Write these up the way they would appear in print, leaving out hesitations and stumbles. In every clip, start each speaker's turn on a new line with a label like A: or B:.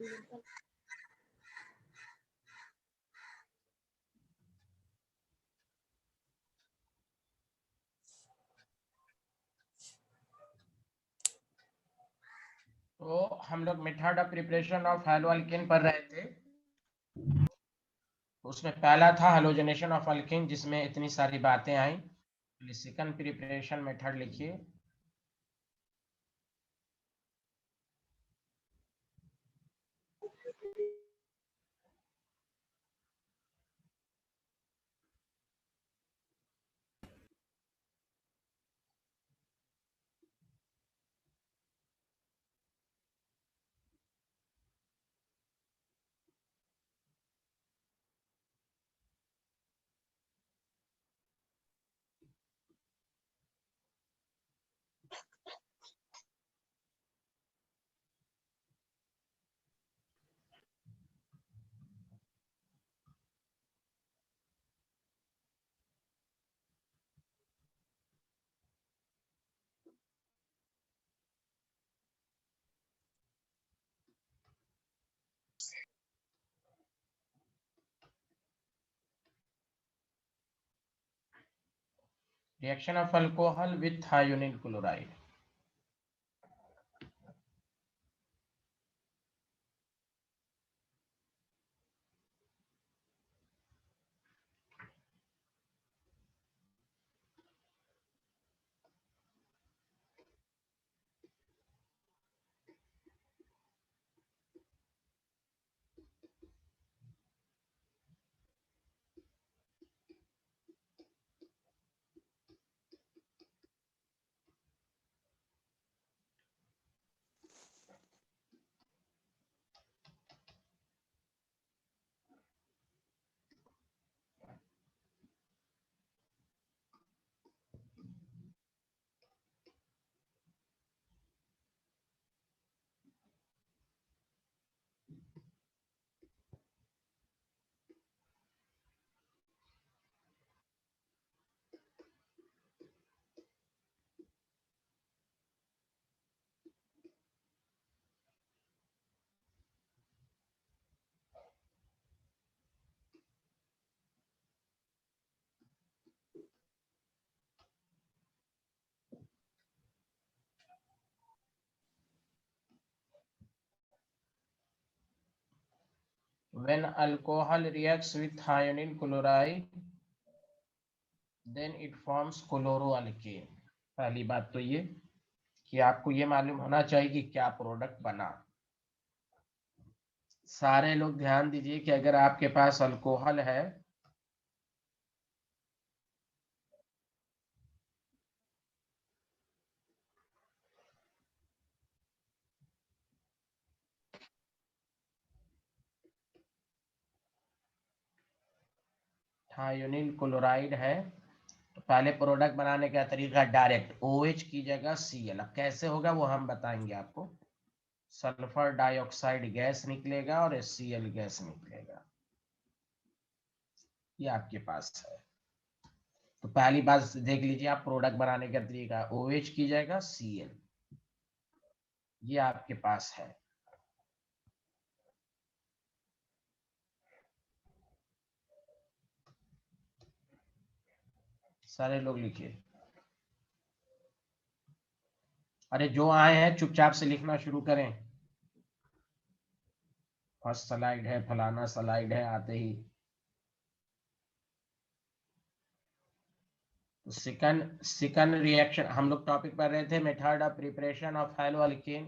A: तो हम लोग मेथड ऑफ प्रिपरेशन ऑफ हैलोअल्केन पढ़ रहे थे। उसमें पहला था हैलोजनेशन ऑफ अल्केन, जिसमें इतनी सारी बातें आई। सेकंड प्रिपरेशन मेथड लिखिए। Reaction of alcohol with thionyl chloride. When alcohol reacts with thionyl chloride, then it forms chloroalkane। पहली बात तो ये कि आपको ये मालूम होना चाहिए कि क्या प्रोडक्ट बना। सारे लोग ध्यान दीजिए कि अगर आपके पास अल्कोहल है, थायोनिल क्लोराइड है, तो पहले प्रोडक्ट बनाने का तरीका डायरेक्ट OH की जगह Cl। अब कैसे होगा वो हम बताएंगे आपको। सल्फर डाइऑक्साइड गैस निकलेगा और Cl गैस निकलेगा। ये आपके पास है। तो पहली बात देख लीजिए आप, प्रोडक्ट बनाने का तरीका OH की जगह Cl, ये आपके पास है। सारे लोग लिखिए। अरे जो आए हैं चुपचाप से लिखना शुरू करें। फर्स्ट स्लाइड है, फलाना स्लाइड है, आते ही। तो सेकंड रिएक्शन हम लोग टॉपिक पर रहे थे, method of preparation of haloalkane.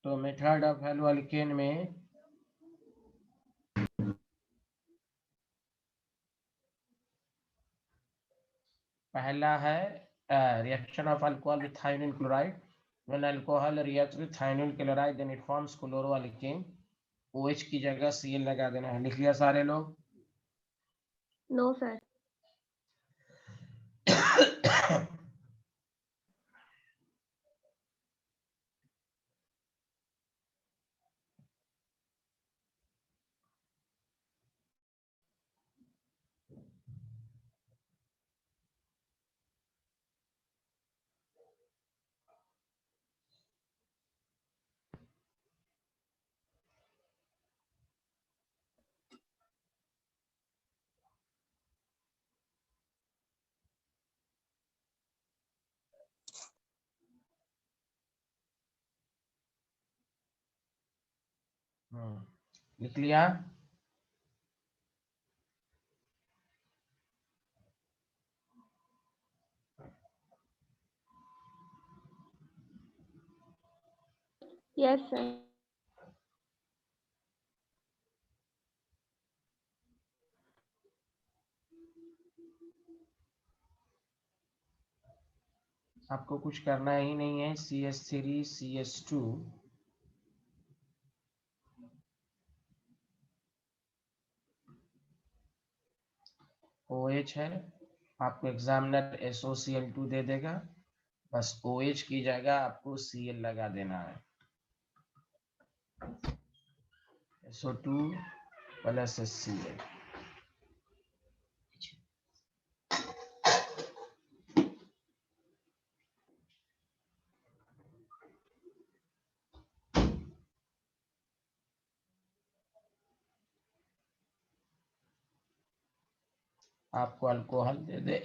A: तो मेथड ऑफ हैलोअल्केन में पहला है reaction of alcohol with thionyl chloride. When alcohol reacts with thionyl chloride then it forms chloroalkane. OH की जगह Cl लगा देना है। लिख लिया सारे लोग?
B: No sir.
A: लिख लिया?
B: Yes sir.
A: आपको कुछ करना ही नहीं है। CH3 CH2 OH है, आपको एग्जामिनर SOCl2 दे देगा, बस OH की जगह आपको Cl लगा देना है। SO2 plus Cl। आपको अल्कोहल दे दे,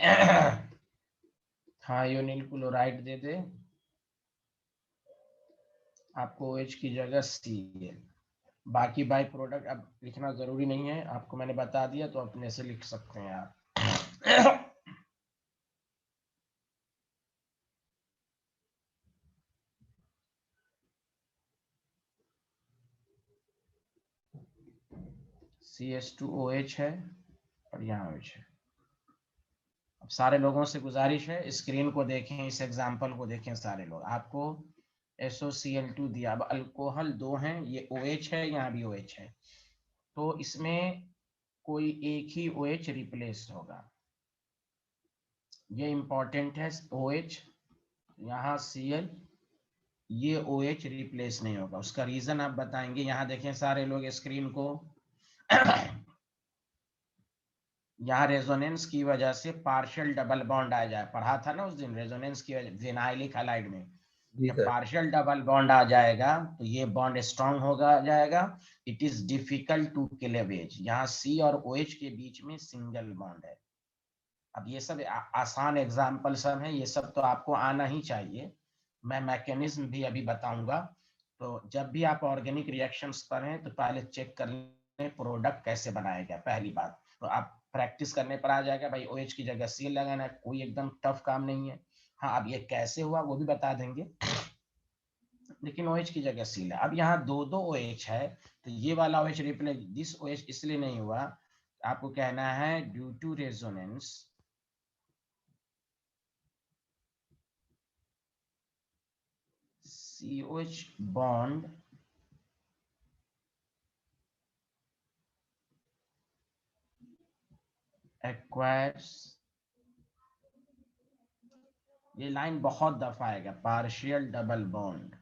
A: थायोनिल क्लोराइड दे दे, आपको OH की जगह Cl। बाकी बाई प्रोडक्ट अब लिखना जरूरी नहीं है, आपको मैंने बता दिया तो अपने से लिख सकते हैं आप। CH2OH है और यहाँ OH है। अब सारे लोगों से गुजारिश है, स्क्रीन को देखें, इस एग्जाम्पल को देखें सारे लोग। आपको SOCl2 दिया, अब अल्कोहल दो हैं, ये OH है, यहाँ भी OH है, तो इसमें कोई एक ही OH रिप्लेस होगा, ये इंपॉर्टेंट है। OH यहाँ Cl, ये OH रिप्लेस नहीं होगा, उसका रीजन आप बताएंगे। यहाँ देखें सारे लोग स्क्रीन को, यहाँ रेजोनेंस की वजह से पार्शियल डबल बॉन्ड आ जाए, पढ़ा था ना उस दिन, रेजोनेंस की वजह विनाइलिक हैलाइड में जब पार्शियल डबल बॉन्ड आ जाएगा तो ये बॉन्ड स्ट्रांग होगा जाएगा। It is difficult to cleavage, यहाँ C और OH के बीच में सिंगल बॉन्ड है। अब ये सब आसान एग्जाम्पल सब है, ये सब तो आपको आना ही चाहिए, मैं मैकेनिज्म भी अभी बताऊंगा। तो जब भी आप ऑर्गेनिक रिएक्शंस पढ़ें तो पहले चेक कर लें प्रोडक्ट कैसे बनाया गया, पहली बात। तो आप प्रैक्टिस करने पर आ जाएगा भाई OH की जगह Cl लगाना है, कोई एकदम टफ काम नहीं है। हाँ, अब ये कैसे हुआ वो भी बता देंगे, लेकिन OH की जगह Cl है। अब यहाँ दो दो OH है, तो ये वाला OH रिप्लेस दिस OH इसलिए नहीं हुआ, आपको कहना है due to resonance COH bond acquires, ये लाइन बहुत दफा आएगा, partial double bond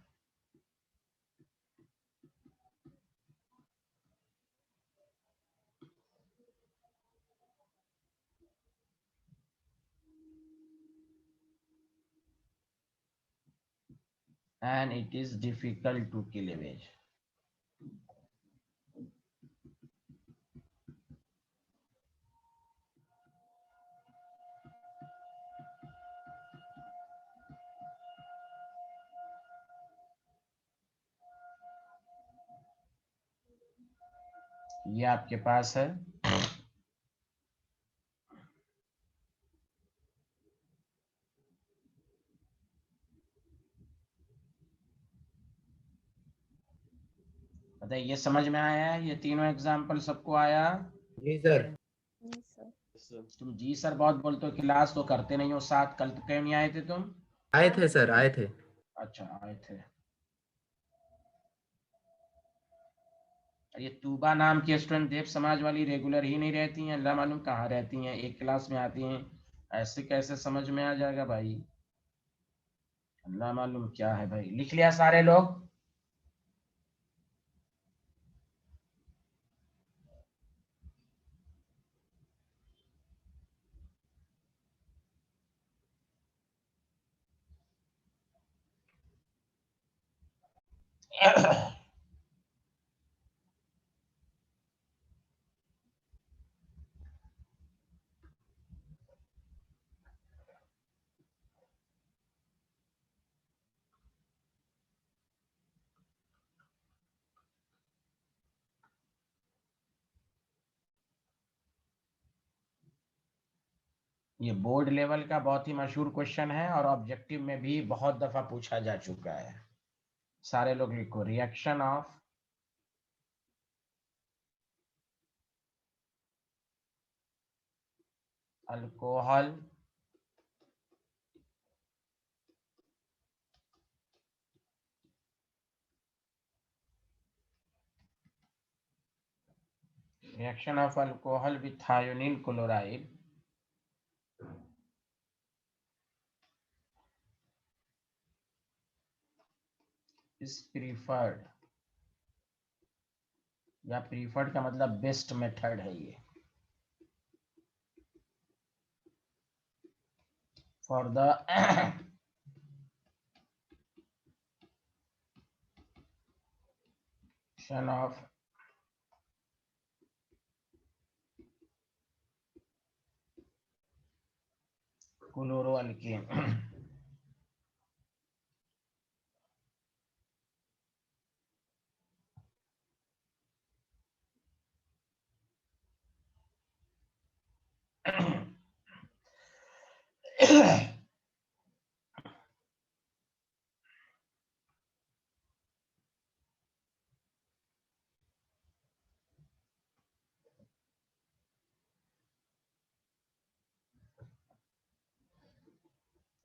A: and it is difficult to cleavage। ये आपके पास है, बताइए ये समझ में आया है? ये तीनों एग्जाम्पल सबको आया?
C: जी सर।
A: तुम जी सर बहुत बोलते हो, क्लास तो करते नहीं हो साथ, कल तो क्यों नहीं आए थे तुम?
C: आए थे सर, आए थे।
A: अच्छा आए थे। ये तूबा नाम की स्टूडेंट देव समाज वाली रेगुलर ही नहीं रहती हैं, अल्लाह मालूम कहाँ रहती हैं, एक क्लास में आती हैं, ऐसे कैसे समझ में आ जाएगा भाई, अल्लाह मालूम क्या है भाई। लिख लिया सारे लोग? ये बोर्ड लेवल का बहुत ही मशहूर क्वेश्चन है और ऑब्जेक्टिव में भी बहुत दफा पूछा जा चुका है। सारे लोग लिखो, reaction of alcohol reaction of alcohol with thionyl chloride is preferred, या प्रीफर्ड का मतलब बेस्ट मेथड है ये, फॉर द of क्लोरोअल्केन।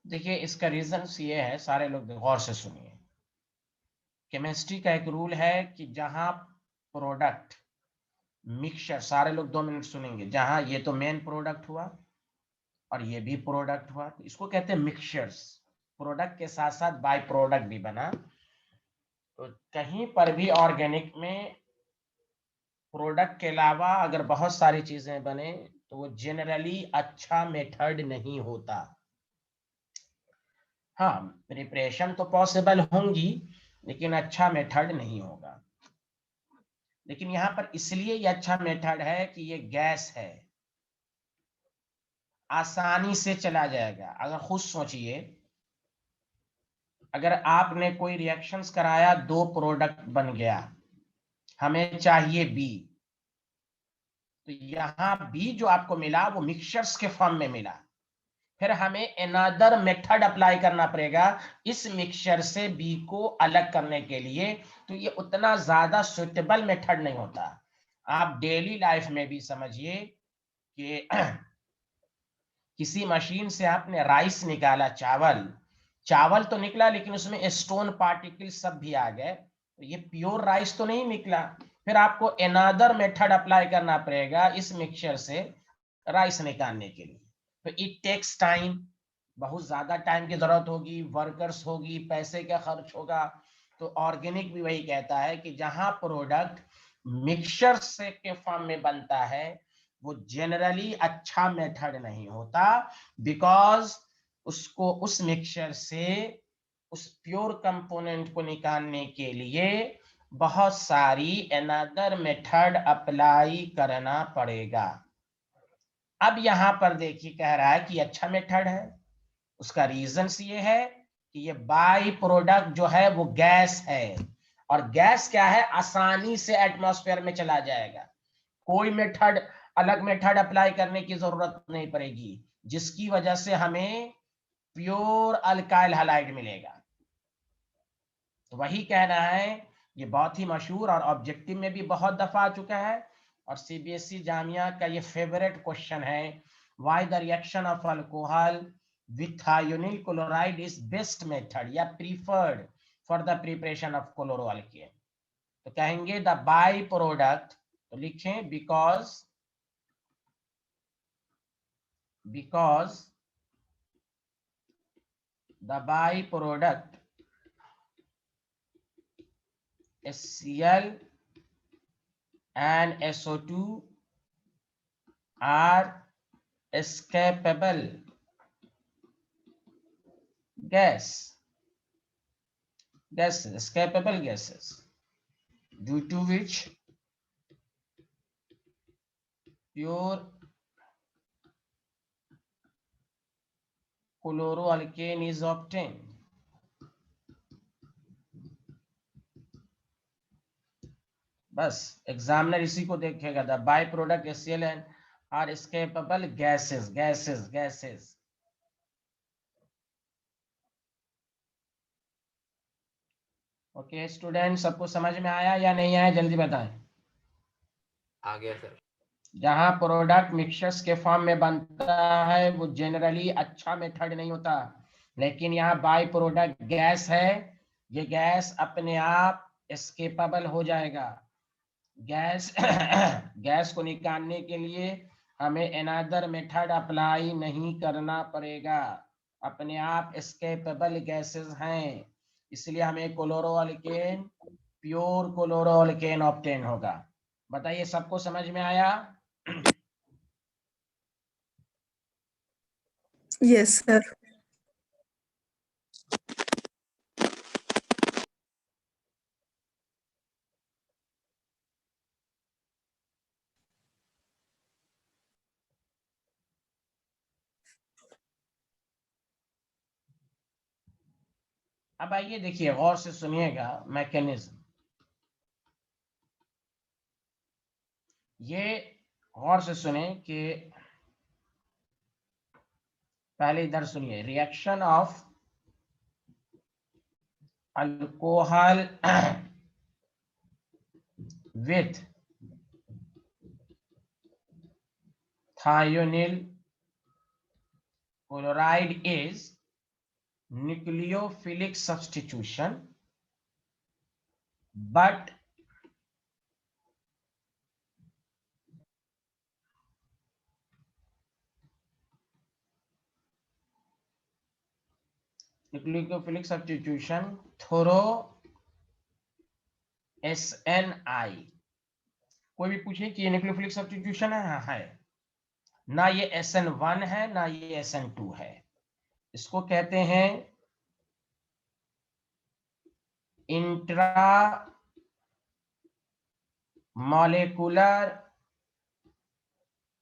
A: देखिए इसका रीजन ये है, सारे लोग गौर से सुनिए। केमिस्ट्री का एक रूल है कि जहां प्रोडक्ट मिक्सचर, सारे लोग 2 मिनट सुनेंगे, जहां ये तो मेन प्रोडक्ट हुआ और ये भी प्रोडक्ट हुआ, तो इसको कहते हैं मिक्सचर्स। प्रोडक्ट के साथ साथ बाय प्रोडक्ट भी बना। तो कहीं पर भी ऑर्गेनिक में प्रोडक्ट के अलावा अगर बहुत सारी चीजें बने तो वो जनरली अच्छा मेथड नहीं होता। हाँ, प्रिपरेशन तो पॉसिबल होंगी लेकिन अच्छा मेथड नहीं होगा। लेकिन यहाँ पर इसलिए ये अच्छा मेथड है कि ये गैस है, आसानी से चला जाएगा। अगर खुद सोचिए, अगर आपने कोई रिएक्शंस कराया, 2 प्रोडक्ट बन गया, हमें चाहिए बी, तो यहाँ बी जो आपको मिला वो मिक्सचर्स के फॉर्म में मिला, फिर हमें अनदर मेथड अप्लाई करना पड़ेगा इस मिक्सचर से बी को अलग करने के लिए। तो ये उतना ज्यादा सुटेबल मेथड नहीं होता। आप डेली लाइफ में भी समझिए कि किसी मशीन से आपने राइस निकाला, चावल तो निकला लेकिन उसमें स्टोन पार्टिकल सब भी आ गए, तो ये प्योर राइस तो नहीं निकला। फिर आपको अनदर मेथड अप्लाई करना पड़ेगा इस मिक्सचर से राइस निकालने के लिए। तो इट टेक्स टाइम, बहुत ज्यादा टाइम की जरूरत होगी, वर्कर्स होगी, पैसे का खर्च होगा। तो ऑर्गेनिक भी वही कहता है कि जहां प्रोडक्ट मिक्सचर से के फॉर्म में बनता है वो जनरली अच्छा मेथड नहीं होता, बिकॉज उसको उस मिक्सचर से उस प्योर कंपोनेंट को निकालने के लिए बहुत सारी अनदर मेथड अप्लाई करना पड़ेगा। अब यहां पर देखिए कह रहा है कि अच्छा मेथड है। उसका रीजन ये है कि ये बाई प्रोडक्ट जो है वो गैस है, और गैस क्या है, आसानी से एटमॉस्फेयर में चला जाएगा, कोई मेथड, अलग मेथड अप्लाई करने की जरूरत नहीं पड़ेगी, जिसकी वजह से हमें प्योर अल्काइल हैलाइड मिलेगा। तो वही कहना है, ये बहुत ही मशहूर और ऑब्जेक्टिव में भी बहुत दफा आ चुका है, और सीबीएसई जामिया का ये फेवरेट क्वेश्चन है, why the reaction of alcohol with thionyl chloride is best method या preferred for the preparation of chloroalkane। तो कहेंगे द बाई प्रोडक्ट, तो लिखें because the by product HCl and SO2 are escapable escapable gases, due to which pure chloroalkane is obtained। बस examiner इसी को देखेगा, the by product HCl and are escapable gases. Okay student, सबको समझ में आया या नहीं आया, जल्दी बताएं।
C: आ गया सर।
A: जहां प्रोडक्ट मिक्सचर्स के फॉर्म में बनता है वो जनरली अच्छा मेथड नहीं होता, लेकिन यहाँ बाय प्रोडक्ट गैस है, ये गैस अपने आप एस्केपेबल हो जाएगा। गैस गैस को निकालने के लिए हमें अनदर मेथड अप्लाई नहीं करना पड़ेगा, अपने आप एस्केपेबल गैसेस हैं, इसलिए हमें क्लोरोअल्केन, प्योर क्लोरोअल्केन ऑब्टेन होगा। बताइए सबको समझ में आया?
D: Yes, sir.
A: अब आइए देखिए, गौर से सुनिएगा मैकेनिज्म। ये गौर से सुने कि पहले इधर सुनिए, reaction of alcohol with thionyl chloride is nucleophilic substitution, but nucleophilic substitution through SNI। कोई भी पूछे कि ये न्यूक्लियोफिलिक सब्स्टिट्यूशन है? हाँ है। ना ये SN1 है ना ये SN2 है, इसको कहते हैं इंट्रा मॉलिक्यूलर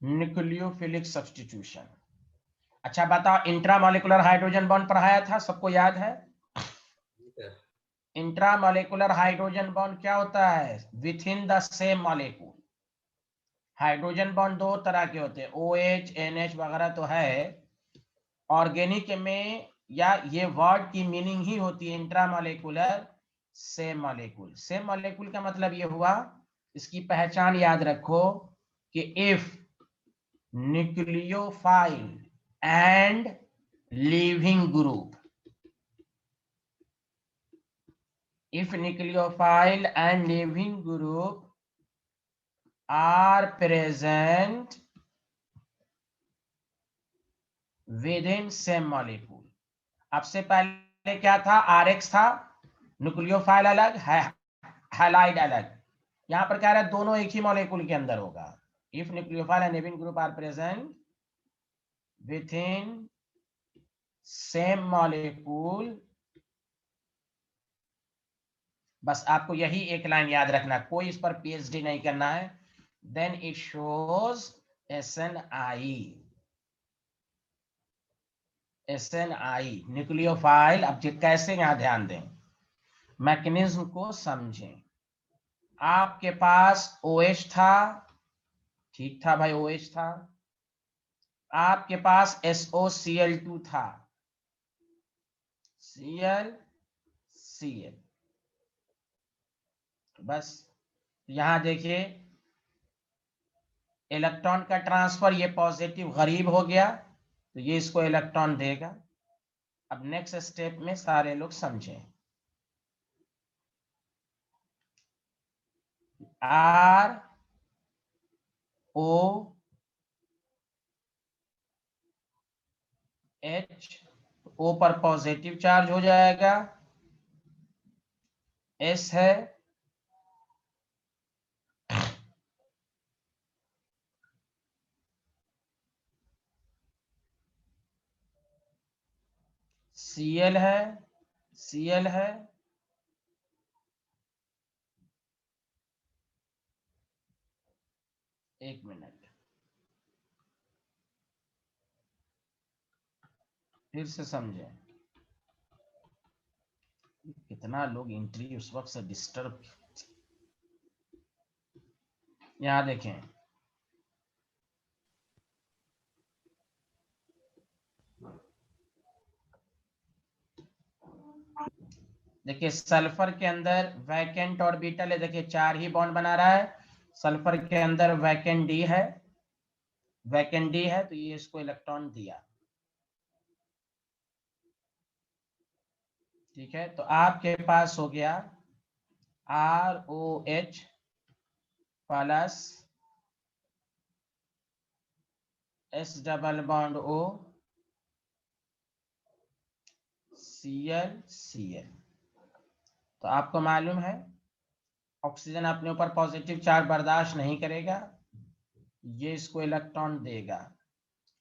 A: न्यूक्लियोफिलिक सब्स्टिट्यूशन। अच्छा बताओ, इंट्रा मॉलिक्यूलर हाइड्रोजन बॉन्ड पढ़ाया था, सबको याद है? इंट्रा मॉलिक्यूलर हाइड्रोजन बॉन्ड क्या होता है? With in the same molecule. Hydrogen bond दो तरह के होते हैं, OH NH वगैरह तो है। ऑर्गेनिक में या ये वर्ड की मीनिंग ही होती है intra molecular same molecule. Same molecule का मतलब ये हुआ, इसकी पहचान याद रखो कि if nucleophile and leaving group, if nucleophile and leaving group are present within same molecule। अब से पहले क्या था? RX था, न्यूक्लियोफाइल अलग है, हैलाइड अलग। यहां पर क्या रहा है? दोनों एक ही मॉलिक्यूल के अंदर होगा। If nucleophile and leaving group are present within same molecule, बस आपको यही एक लाइन याद रखना, कोई इस पर PhD नहीं करना है। Then it shows SNI। SNI nucleophile. अब कैसे, यहां ध्यान दें, मैकेनिज्म को समझें। आपके पास OH था, ठीक था भाई, OH था। आपके पास SOCl2 था, Cl बस। यहां देखिए इलेक्ट्रॉन का ट्रांसफर, ये पॉजिटिव गरीब हो गया तो ये इसको इलेक्ट्रॉन देगा। अब नेक्स्ट स्टेप में सारे लोग समझें, R O H, O पर पॉजिटिव चार्ज हो जाएगा, S है, Cl है, Cl है, एक मिनट फिर से समझें। कितना लोग एंट्री उस वक्त से डिस्टर्ब। यहां देखें, देखिए सल्फर के अंदर वैकेंट ऑर्बिटल है, देखिए 4 ही बॉन्ड बना रहा है। सल्फर के अंदर वैकेंट डी है, वैकेंट डी है, तो ये इसको इलेक्ट्रॉन दिया। ठीक है, तो आपके पास हो गया ROH plus S double bond O Cl। तो आपको मालूम है ऑक्सीजन अपने ऊपर पॉजिटिव चार्ज बर्दाश्त नहीं करेगा, ये इसको इलेक्ट्रॉन देगा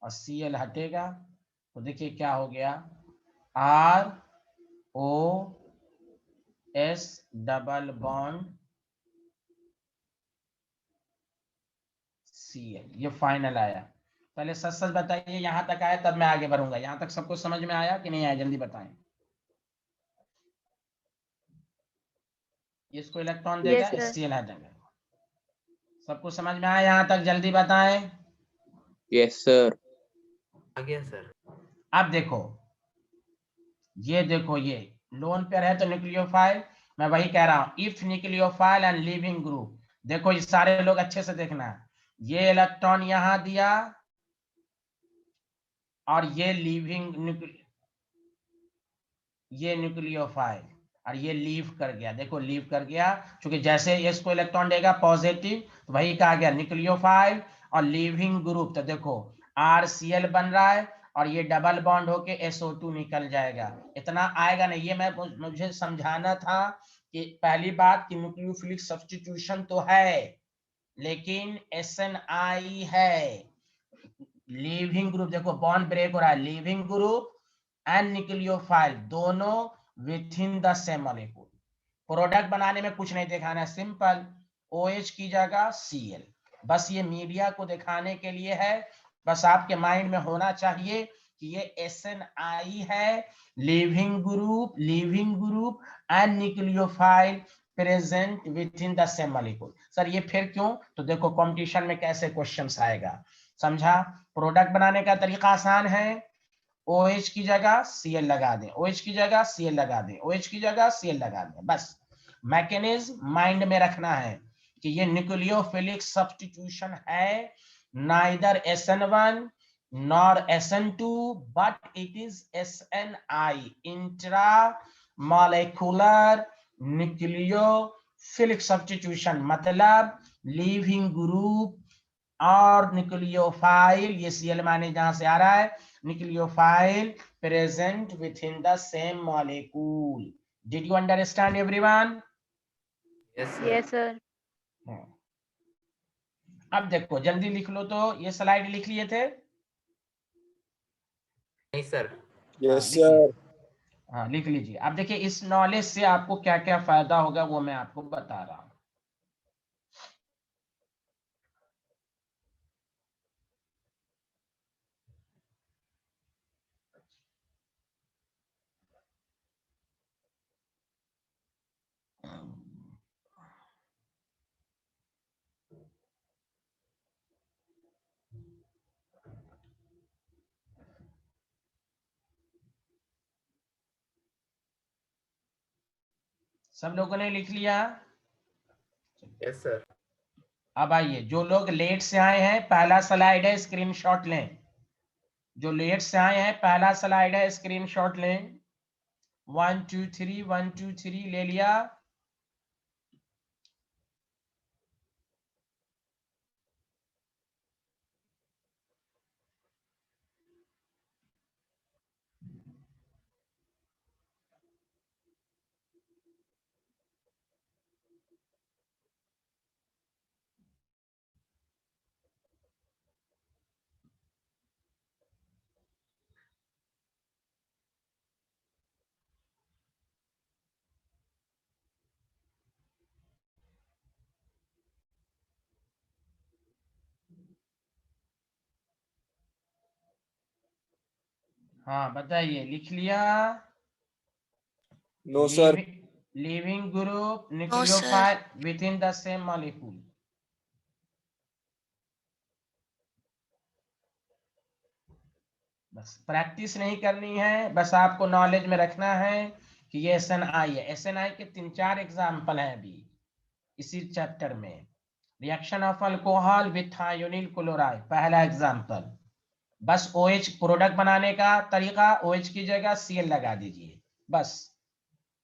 A: और Cl हटेगा। तो देखिए क्या हो गया, ROS डबल बॉन्ड Cl, ये फाइनल आया। पहले सच सच बताइए, यहां तक आया तब मैं आगे बढ़ूंगा। यहां तक सबको समझ में आया कि नहीं आया, जल्दी बताएं। इसको इलेक्ट्रॉन देगा,
B: Yes, sir.
A: Cl हटेगा। सबको समझ में आया यहां तक, जल्दी बताएं।
D: Yes sir.
C: आ गया सर।
A: अब देखो, ये देखो, ये लोन पेयर है तो न्यूक्लियोफाइल, मैं वही कह रहा हूं, if nucleophile and leaving group. देखो ये सारे लोग अच्छे से देखना, ये इलेक्ट्रॉन यहां दिया और ये ये न्यूक्लियोफाइल और ये लीव कर गया। देखो लीव कर गया, क्योंकि जैसे इसको इलेक्ट्रॉन देगा पॉजिटिव, तो वही कहा गया न्यूक्लियोफाइल और लिविंग ग्रुप। तो देखो RCl बन रहा है और ये डबल बॉन्ड होके SO2 निकल जाएगा। इतना आएगा नहीं, ये मुझे समझाना था कि पहली बात कि न्यूक्लियोफिलिक सब्स्टिट्यूशन तो है, लेकिन SNI है। लिविंग ग्रुप देखो बॉन्ड ब्रेक हो रहा है, लिविंग ग्रुप एंड न्यूक्लियोफाइल दोनों with in the same molecule. Product बनाने में कुछ नहीं दिखाना है, सिंपल OH की जगह Cl। बस ये मीडिया को दिखाने के लिए है, बस आपके माइंड में होना चाहिए कि ये SNI है, leaving group and nucleophile present with in the same molecule. Sir ये फिर क्यों, तो देखो कंपटीशन में कैसे क्वेश्चंस आएगा, समझा। प्रोडक्ट बनाने का तरीका आसान है, OH की जगह Cl लगा दें, OH की जगह Cl लगा दें, OH की जगह Cl लगा दें, बस मैकेनिज्म माइंड में रखना है कि ये न्यूक्लियोफिलिक सब्स्टिट्यूशन है, neither SN1 nor SN2 but it is SNI, intra molecular nucleophilic substitution, मतलब लिविंग ग्रुप और न्यूक्लियोफाइल, ये Cl माने जहां से आ रहा है, nucleophile present with in the same molecule. Did you understand everyone?
C: Yes sir.
B: Yes, sir.
A: अब देखो जल्दी लिख लो, तो ये स्लाइड लिख लिए थे?
C: नहीं सर।
D: यस
A: लिख लिए?
D: सर।
A: हाँ लिख लीजिए। अब देखिए इस नॉलेज से आपको क्या क्या फायदा होगा वो मैं आपको बता रहा हूं। सब लोगों ने लिख लिया?
C: Yes sir.
A: अब आइए, जो लोग लेट से आए हैं पहला स्लाइड है, स्क्रीनशॉट लें। जो लेट से आए हैं पहला स्लाइड है, स्क्रीनशॉट लें। 1 2 3 1 2 3 ले लिया? हाँ बताइए, लिख लिया?
D: No sir.
A: Leaving group
E: No, sir.
A: Nucleophile within the same molecule. बस प्रैक्टिस नहीं करनी है, बस आपको नॉलेज में रखना है कि ये SNI है। SNI के 3-4 एग्जाम्पल हैं अभी इसी चैप्टर में। Reaction of alcohol with thionyl chloride पहला एग्जाम्पल। बस OH प्रोडक्ट बनाने का तरीका, OH की जगह Cl लगा दीजिए बस।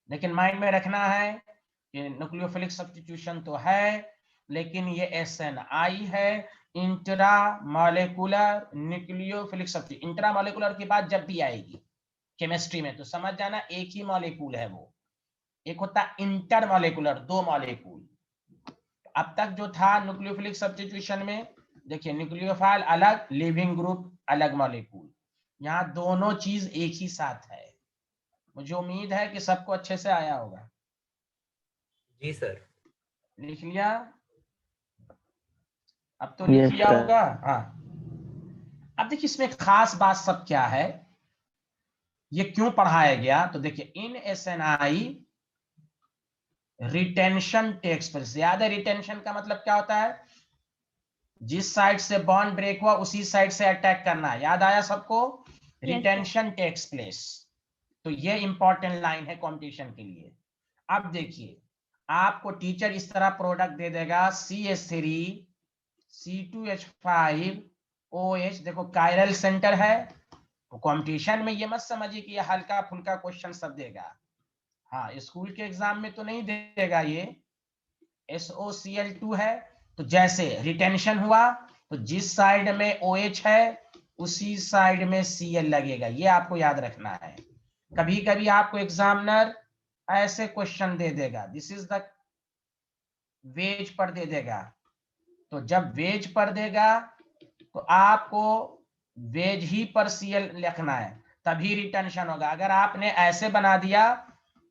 A: लेकिन माइंड में रखना है कि न्यूक्लियोफिलिक सब्स्टिट्यूशन तो है, लेकिन ये SNI है, intra molecular nucleophilic substitution. Intra molecular की बात जब भी आएगी केमिस्ट्री में तो समझ जाना एक ही मॉलिक्यूल है वो। एक होता है इंटर मॉलिक्यूलर, 2 मॉलिक्यूल। अब तक जो था न्यूक्लियोफिलिक सब्स्टिट्यूशन में, देखिए न्यूक्लियोफाइल अलग, लिविंग ग्रुप अलग मॉलिक्यूल। यहाँ दोनों चीज एक ही साथ है। मुझे उम्मीद है कि सबको अच्छे से आया होगा।
C: जी सर।
A: लिख लिया? अब तो लिख लिया होगा। हाँ, अब देखिए इसमें खास बात सब क्या है, ये क्यों पढ़ाया गया। तो देखिए इन SNI रिटेंशन टेक्स प्लेस। याद है रिटेंशन का मतलब क्या होता है? जिस साइड से बॉन्ड ब्रेक हुआ उसी साइड से अटैक करना। याद आया सबको? Retention takes place. तो ये इंपॉर्टेंट लाइन है कंपटीशन के लिए। अब देखिए आपको टीचर इस तरह प्रोडक्ट दे देगा CH3 C2H5 OH। देखो कायरल सेंटर है, तो कंपटीशन में ये मत समझिए कि ये हल्का फुल्का क्वेश्चन सब देगा। हाँ, स्कूल के एग्जाम में तो नहीं देगा ये। SOCl2 है, तो जैसे रिटेंशन हुआ तो जिस साइड में OH है उसी साइड में Cl लगेगा। ये आपको याद रखना है। कभी कभी आपको एग्जामिनर ऐसे क्वेश्चन दे देगा, दिस इज द वेज पर दे देगा। तो जब वेज पर देगा तो आपको वेज ही पर Cl लिखना है, तभी रिटेंशन होगा। अगर आपने ऐसे बना दिया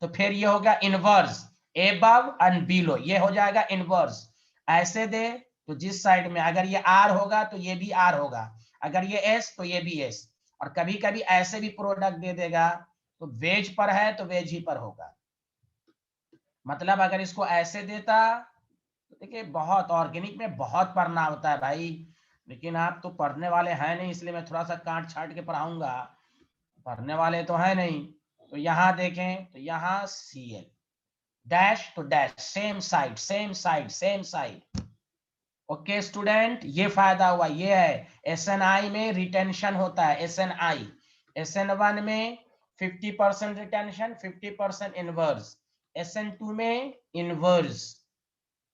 A: तो फिर ये होगा इनवर्स, एबव एंड बिलो, ये हो जाएगा इनवर्स। ऐसे दे तो जिस साइड में अगर ये R होगा तो ये भी R होगा, अगर ये S तो ये भी S। और कभी कभी ऐसे भी प्रोडक्ट दे देगा, तो वेज पर है तो वेज ही पर होगा। मतलब अगर इसको ऐसे देता तो देखिए बहुत ऑर्गेनिक में बहुत पढ़ना होता है भाई, लेकिन आप तो पढ़ने वाले हैं नहीं, इसलिए मैं थोड़ा सा काट छाट के पढ़ाऊंगा। पढ़ने वाले तो है नहीं। तो यहाँ देखें तो यहाँ Cl डैश तो dash, same side same side same side. Okay student, ये फायदा हुआ। ये है SNI में रिटेंशन होता है। SNI SN1 में 50% रिटेंशन 50% इनवर्स, SN2 में इनवर्स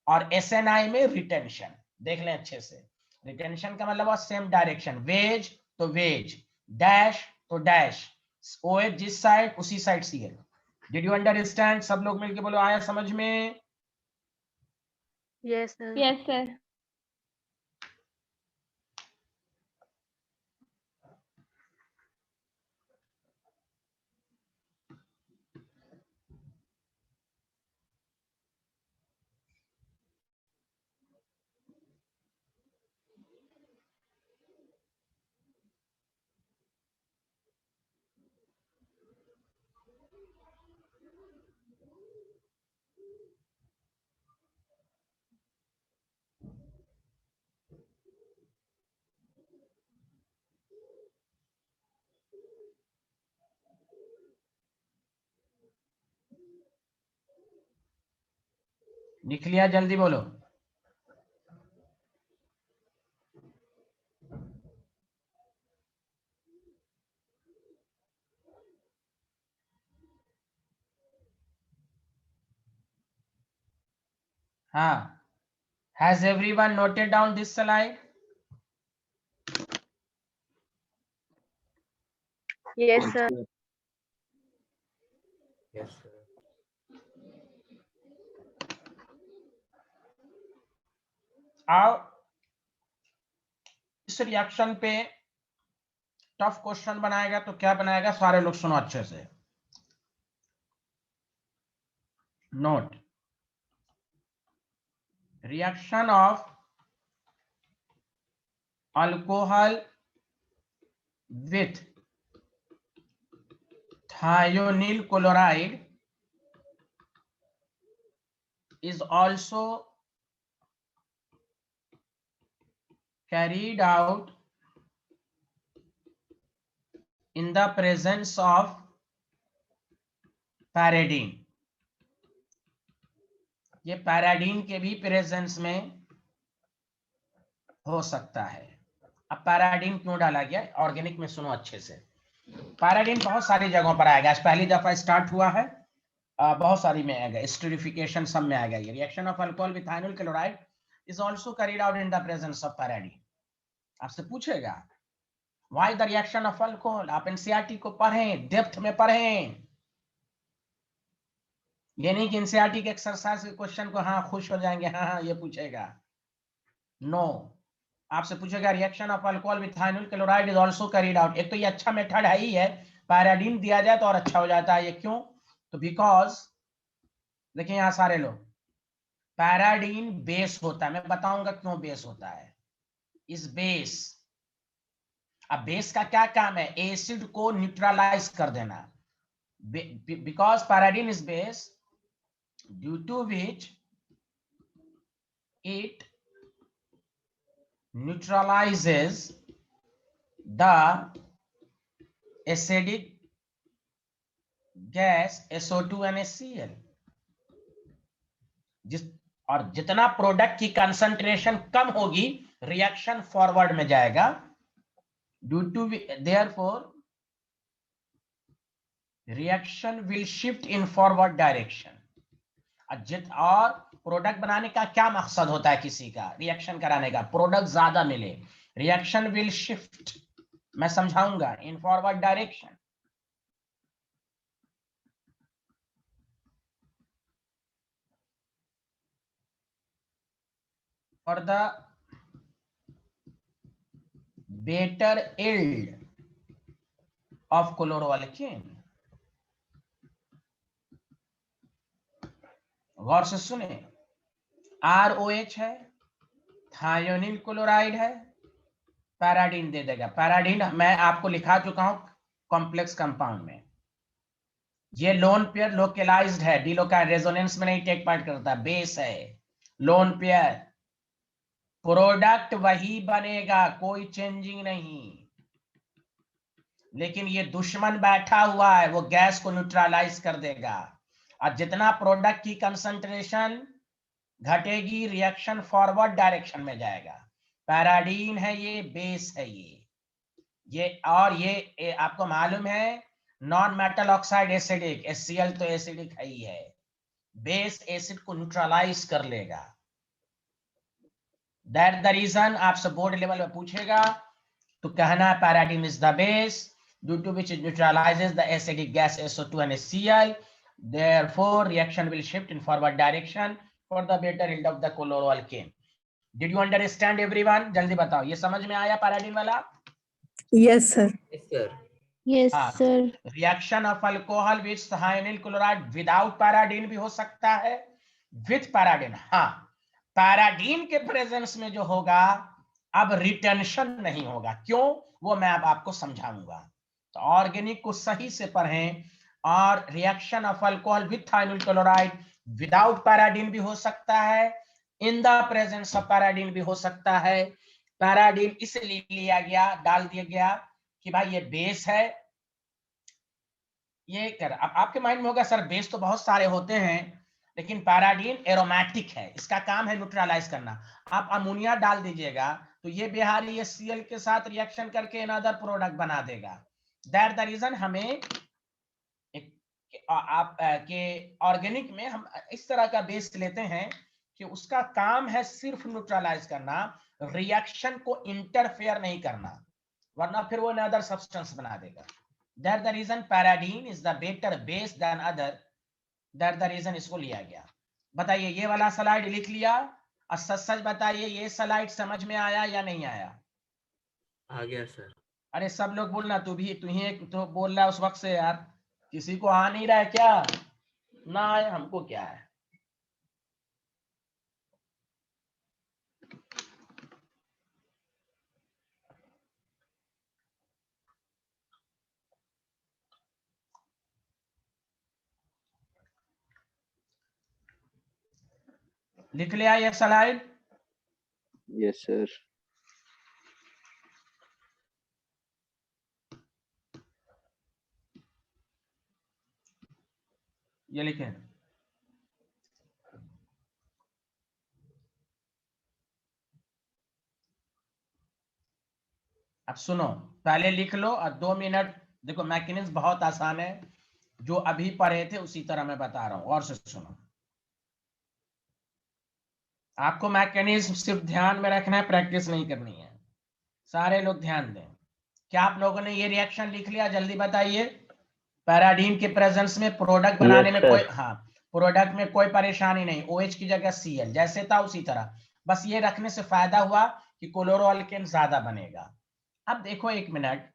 A: और SNI में रिटेंशन। देख लें अच्छे से। रिटेंशन का मतलब सेम डायरेक्शन, वेज तो वेज, डैश तो डैश, OH जिस साइड उसी side Cl। Did you understand? सब लोग मिलके बोलो आया समझ में?
B: Yes, sir.
A: लिख लिया? जल्दी बोलो। हाँ, has everyone noted down this slide?
B: Yes, sir.
C: Yes sir.
A: आओ इस रिएक्शन पे टफ क्वेश्चन बनाएगा तो क्या बनाएगा, सारे लोग सुनो अच्छे से। Note, reaction of alcohol with thionyl chloride is also carried out in the presence of पैराडीन, ये पैराडीन के भी प्रेजेंस में हो सकता है। अब पैराडीन क्यों डाला गया ऑर्गेनिक में, सुनो अच्छे से। पैराडीन बहुत सारी जगहों पर आएगा, आज पहली दफा स्टार्ट हुआ है, बहुत सारी में आएगा, स्टरीफिकेशन सब में आएगा। ये reaction of alcohol with ethyl chloride is also carried out in the presence of pyridine. आपसे पूछेगा why the reaction of alcohol, आप एनसीईआरटी को पढ़ें, डेप्थ में पढ़ें, ये नहीं कि एनसीईआरटी के एक्सरसाइज के क्वेश्चन को हाँ खुश हो जाएंगे, हाँ हाँ ये पूछेगा, नो आपसे पूछेगा reaction of alcohol with ethyl chloride is also carried out. एक तो ये अच्छा मेथड है ही है, पैराडीन दिया जाए तो और अच्छा हो जाता है। ये क्यों? तो बिकॉज देखिए यहाँ सारे लोग, पैराडीन बेस होता है, मैं बताऊंगा क्यों बेस होता है। इस बेस, अब बेस का क्या काम है? एसिड को न्यूट्रलाइज कर देना, because pyridine is base due to which it neutralizes the acidic gas SO2 and HCl। और जितना प्रोडक्ट की कंसंट्रेशन कम होगी रिएक्शन फॉरवर्ड में जाएगा, due to therefore reaction will shift in forward direction. और प्रोडक्ट बनाने का क्या मकसद होता है किसी का? रिएक्शन कराने का, प्रोडक्ट ज्यादा मिले, रिएक्शन विल शिफ्ट, मैं समझाऊंगा, in forward direction. For the better yield of chloroalkane. गौर से सुने, ROH है, थायोनिल क्लोराइड है, पैराडीन दे देगा। पैराडीन मैं आपको लिखा चुका हूं कॉम्प्लेक्स कंपाउंड में, ये लोन पेयर लोकलाइज्ड है, डिलोकाइल रेजोनेंस में नहीं टेक पार्ट करता, बेस है लोन पेयर, प्रोडक्ट वही बनेगा, कोई चेंजिंग नहीं। लेकिन ये दुश्मन बैठा हुआ है, वो गैस को न्यूट्रलाइज कर देगा, और जितना प्रोडक्ट की कंसंट्रेशन घटेगी रिएक्शन फॉरवर्ड डायरेक्शन में जाएगा। पैराडीन है ये, बेस है ये और ये आपको मालूम है non metal oxide acidic, HCl तो एसिडिक है ही है, बेस एसिड को न्यूट्रलाइज कर लेगा। दैट द रीजन आपसे बोर्ड लेवल में पूछेगा तो कहना है pyridine is the base due to which it neutralizes the acidic gas SO2 and HCl, therefore reaction will shift in forward direction for the better yield of the chloroalkane। Did you understand everyone? जल्दी बताओ, ये समझ में आया पैराडीन वाला?
B: Yes, sir.
C: Yes, sir.
B: Yes,
A: हाँ,
B: sir.
A: Reaction of alcohol with thionyl chloride without pyridine भी हो सकता है, विथ पैराडीन। हाँ, पैराडीन के प्रेजेंस में जो होगा अब रिटेंशन नहीं होगा, क्यों? वो मैं अब आपको समझाऊंगा। तो ऑर्गेनिक को सही से पढ़ें, और reaction of alcohol with thionyl chloride without pyridine भी हो सकता है, in the presence of pyridine भी हो सकता है। पैराडीन इसलिए लिया गया, डाल दिया गया कि भाई ये बेस है, ये कर। अब आपके माइंड में होगा सर बेस तो बहुत सारे होते हैं, लेकिन पैराडीन एरोमेटिक है, इसका काम है न्यूट्रलाइज करना। आप अमोनिया डाल दीजिएगा तो ये बिहारी HCl के साथ रिएक्शन करके अनदर प्रोडक्ट बना देगा। दैट द रीजन हमें आप के ऑर्गेनिक में हम इस तरह का बेस लेते हैं कि उसका काम है सिर्फ न्यूट्रलाइज करना, रिएक्शन को इंटरफेयर नहीं करना, वरना फिर वो अनदर सब्सटेंस बना देगा। That the reason पैराडीन is the better base than other, that the reason इसको लिया गया। बताइए ये वाला स्लाइड लिख लिया, और सच सच बताइए ये स्लाइड समझ में आया या नहीं आया?
C: आ गया सर।
A: अरे सब लोग बोलना, तू ही तो बोल रहा है उस वक्त से यार, किसी को आ नहीं रहा है क्या? ना आए हमको क्या है। लिख लिया ये स्लाइड?
D: Yes, sir.
A: ये लिखें। अब सुनो, पहले लिख लो और 2 मिनट देखो। मैकेनिज्म बहुत आसान है, जो अभी पढ़े थे उसी तरह मैं बता रहा हूं, और से सुनो। आपको मैकेनिज्म सिर्फ ध्यान में रखना है, प्रैक्टिस नहीं करनी है। सारे लोग ध्यान दें। क्या आप लोगों ने ये रिएक्शन लिख लिया? जल्दी बताइए। पैराडीन के प्रेजेंस में प्रोडक्ट बनाने में कोई, हाँ, प्रोडक्ट में कोई परेशानी नहीं। OH की जगह Cl जैसे था उसी तरह, बस ये रखने से फायदा हुआ कि क्लोरोअल्केन ज्यादा बनेगा। अब देखो 1 मिनट,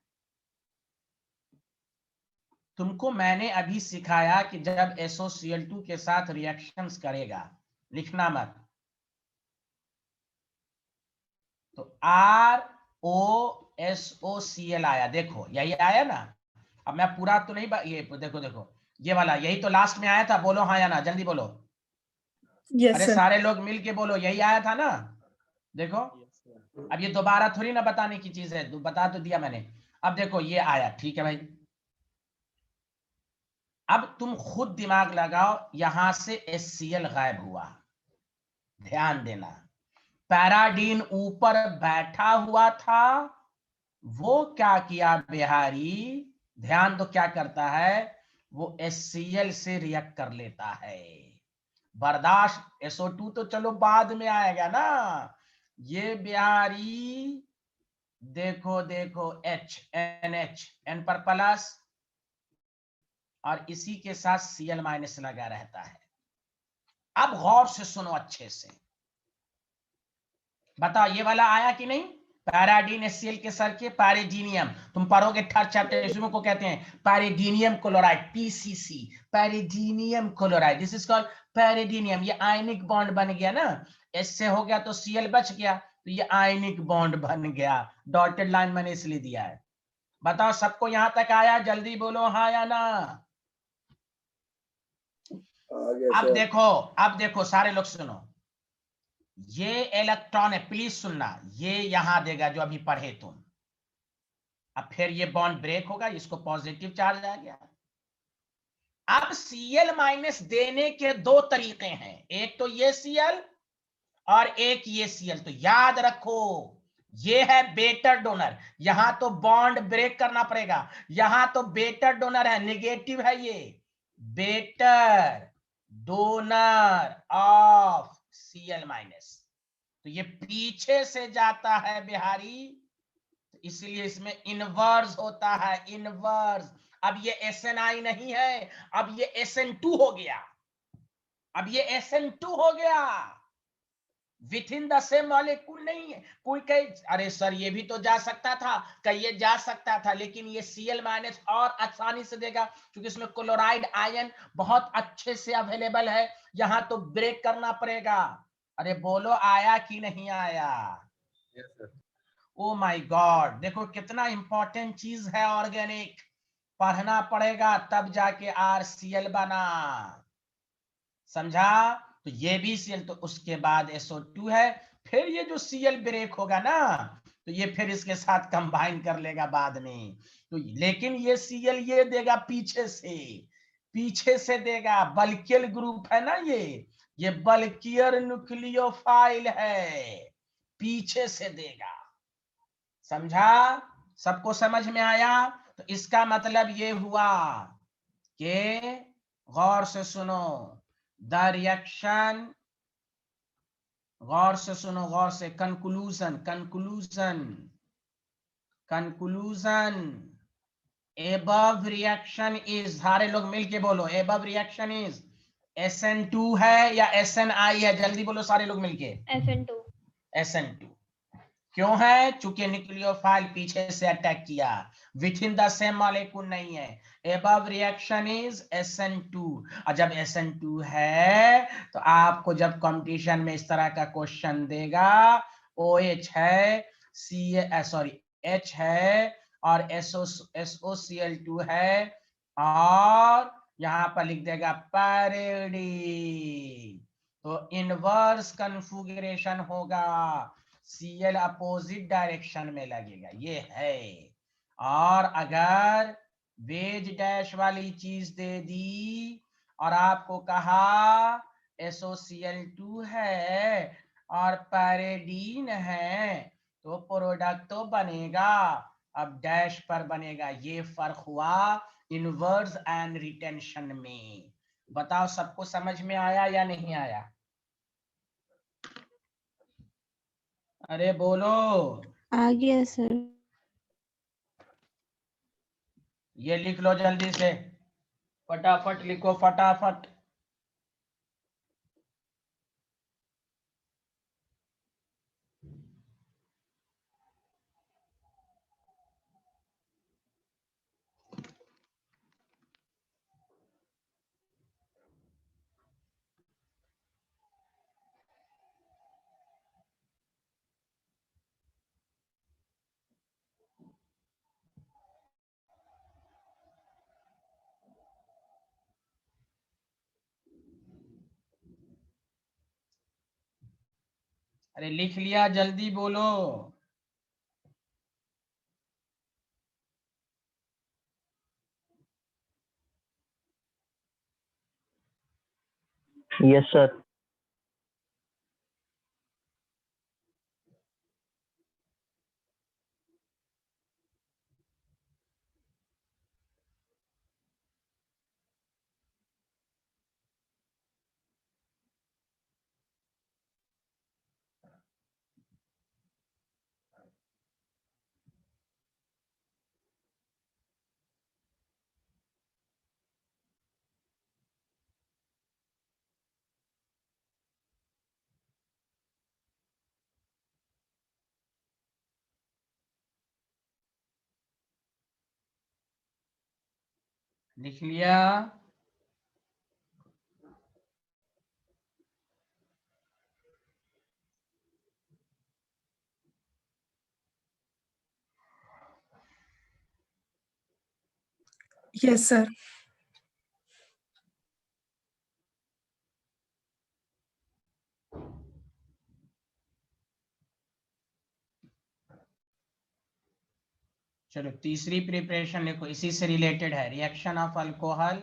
A: तुमको मैंने अभी सिखाया कि जब SOCl2 के साथ रिएक्शंस करेगा, लिखना मत, तो ROSOCl आया। देखो यही आया ना। अब मैं पूरा तो नहीं, ये देखो देखो, ये वाला यही तो लास्ट में आया था। बोलो हाँ या ना, जल्दी बोलो।
B: Yes,
A: अरे
B: sir.
A: सारे लोग मिल के बोलो, यही आया था ना। देखो, अब ये दोबारा थोड़ी ना बताने की चीज है, बता तो दिया मैंने। अब देखो ये आया, ठीक है भाई। अब तुम खुद दिमाग लगाओ, यहां से HCl गायब हुआ। ध्यान देना, पैराडीन ऊपर बैठा हुआ था, वो क्या किया बिहारी? ध्यान दो क्या करता है, वो HCl से रिएक्ट कर लेता है। बर्दाश्त, SO2 तो चलो बाद में आएगा ना। ये बिहारी देखो देखो, NH, N पर प्लस, और इसी के साथ Cl माइनस लगा रहता है। अब गौर से सुनो अच्छे से, बताओ ये वाला आया कि नहीं? पैराडीन HCl के सर के पैरिडीनियम, तुम पढ़ोगे थर्ड चैप्टर, इसमें को कहते हैं pyridinium chloride, PCC, pyridinium chloride. This is called pyridinium. ये आयनिक बॉन्ड बन गया ना, एस से हो गया तो Cl बच गया, तो ये आयनिक बॉन्ड बन गया। डॉटेड लाइन मैंने इसलिए दिया है। बताओ सबको यहां तक आया? जल्दी बोलो हाँ या ना। अब देखो सारे लोग सुनो, ये इलेक्ट्रॉन है, प्लीज सुनना, ये यहां देगा जो अभी पढ़े तुम। अब फिर ये बॉन्ड ब्रेक होगा, इसको पॉजिटिव चार्ज आ गया। अब Cl माइनस देने के 2 तरीके हैं, एक तो ये Cl और एक ये Cl। तो याद रखो, ये है बेटर डोनर, यहां तो बॉन्ड ब्रेक करना पड़ेगा, यहां तो बेटर डोनर है, नेगेटिव है ये, better donor of Cl minus. तो ये पीछे से जाता है बिहारी, तो इसलिए इसमें इनवर्स होता है, इनवर्स। अब ये SNI नहीं है, अब ये SN2 हो गया, अब ये SN2 हो गया, with in the same molecule नहीं है। कोई कहे अरे सर ये भी तो जा सकता था, कहिए जा सकता था, लेकिन ये Cl माइनस और आसानी से देगा, क्योंकि इसमें क्लोराइड आयन बहुत अच्छे से अवेलेबल है, यहां तो ब्रेक करना पड़ेगा। अरे बोलो आया कि नहीं आया? ओ माय गॉड, देखो कितना इंपॉर्टेंट चीज है ऑर्गेनिक, पढ़ना पड़ेगा तब जाके RCl बना, समझा? तो ये भी Cl, तो उसके बाद SO2 है, फिर ये जो Cl ब्रेक होगा ना, तो ये फिर इसके साथ कंबाइन कर लेगा बाद में। तो लेकिन ये Cl ये देगा पीछे से देगा, बल्कियल ग्रुप है ना ये बल्कियर न्यूक्लियोफाइल है, पीछे से देगा, समझा? सबको समझ में आया? तो इसका मतलब ये हुआ कि, गौर से सुनो, द रिएक्शन, गौर से सुनो, गौर से, कंक्लूजन, above reaction is, सारे लोग मिलके बोलो, above reaction is SN2 है या SNI है? जल्दी बोलो सारे लोग मिलके। SN2 क्यों है? चूंकि न्यूक्लियोफाइल पीछे से अटैक किया, with in the same molecule नहीं है। above reaction is SN2, और जब SN2 है तो आपको जब कंपटीशन में इस तरह का क्वेश्चन देगा, OH है, H है और SOCl2 है, और यहां पर लिख देगा पैरिडी, तो इनवर्स कन्फिगरेशन होगा, Cl अपोजिट डायरेक्शन में लगेगा, ये है। और अगर वेज डैश वाली चीज दे दी और आपको कहा SOCl2 है और पैरेडीन है, तो प्रोडक्ट तो बनेगा। अब डैश पर बनेगा। ये फर्क हुआ इनवर्स एंड रिटेंशन में। बताओ सबको समझ में आया या नहीं आया? अरे बोलो।
B: आ गया सर।
A: ये लिख लो जल्दी से, फटाफट लिखो, फटाफट। अरे लिख लिया, जल्दी बोलो।
E: Yes, sir.
A: लिख लिया?
B: Yes, sir.
A: चलो तीसरी प्रिपरेशन लिखो, इसी से रिलेटेड है। रिएक्शन ऑफ अल्कोहल,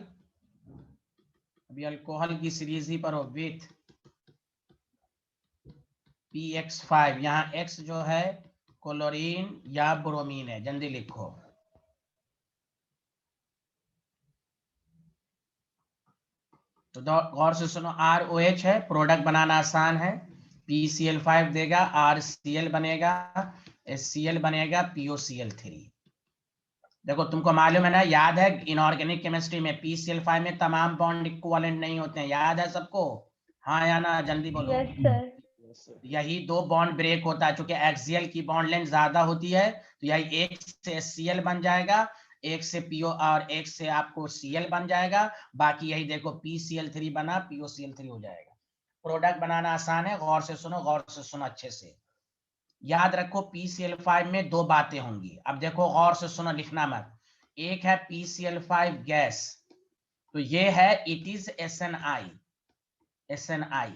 A: अभी अल्कोहल की सीरीज ही पर हो, विथ PX5। यहाँ X जो है क्लोरीन या ब्रोमीन है, जल्दी लिखो। तो गौर से सुनो, ROH है, प्रोडक्ट बनाना आसान है। PCl5 देगा, RCl बनेगा, HCl बनेगा, POCl3। देखो तुमको मालूम है ना, याद है इनऑर्गेनिक केमिस्ट्री में PCl5 में तमाम बॉन्ड इक्विवेलेंट नहीं होते हैं, याद है सबको? हाँ या ना, जल्दी बोलो।
F: Yes sir.
A: यही दो बॉन्ड ब्रेक होता है, क्योंकि एक्सियल की बॉन्ड लेंथ ज्यादा होती है, तो यही एक से HCl बन जाएगा, एक से PO और एक से आपको Cl बन जाएगा। बाकी यही देखो PCl3 बना, POCl3 हो जाएगा। प्रोडक्ट बनाना आसान है, गौर से सुनो, गौर से सुनो अच्छे से। याद रखो PCl5 में दो बातें होंगी। अब देखो गौर से सुनो, लिखना मत। एक है PCl5 गैस, तो ये है इट इज SNI।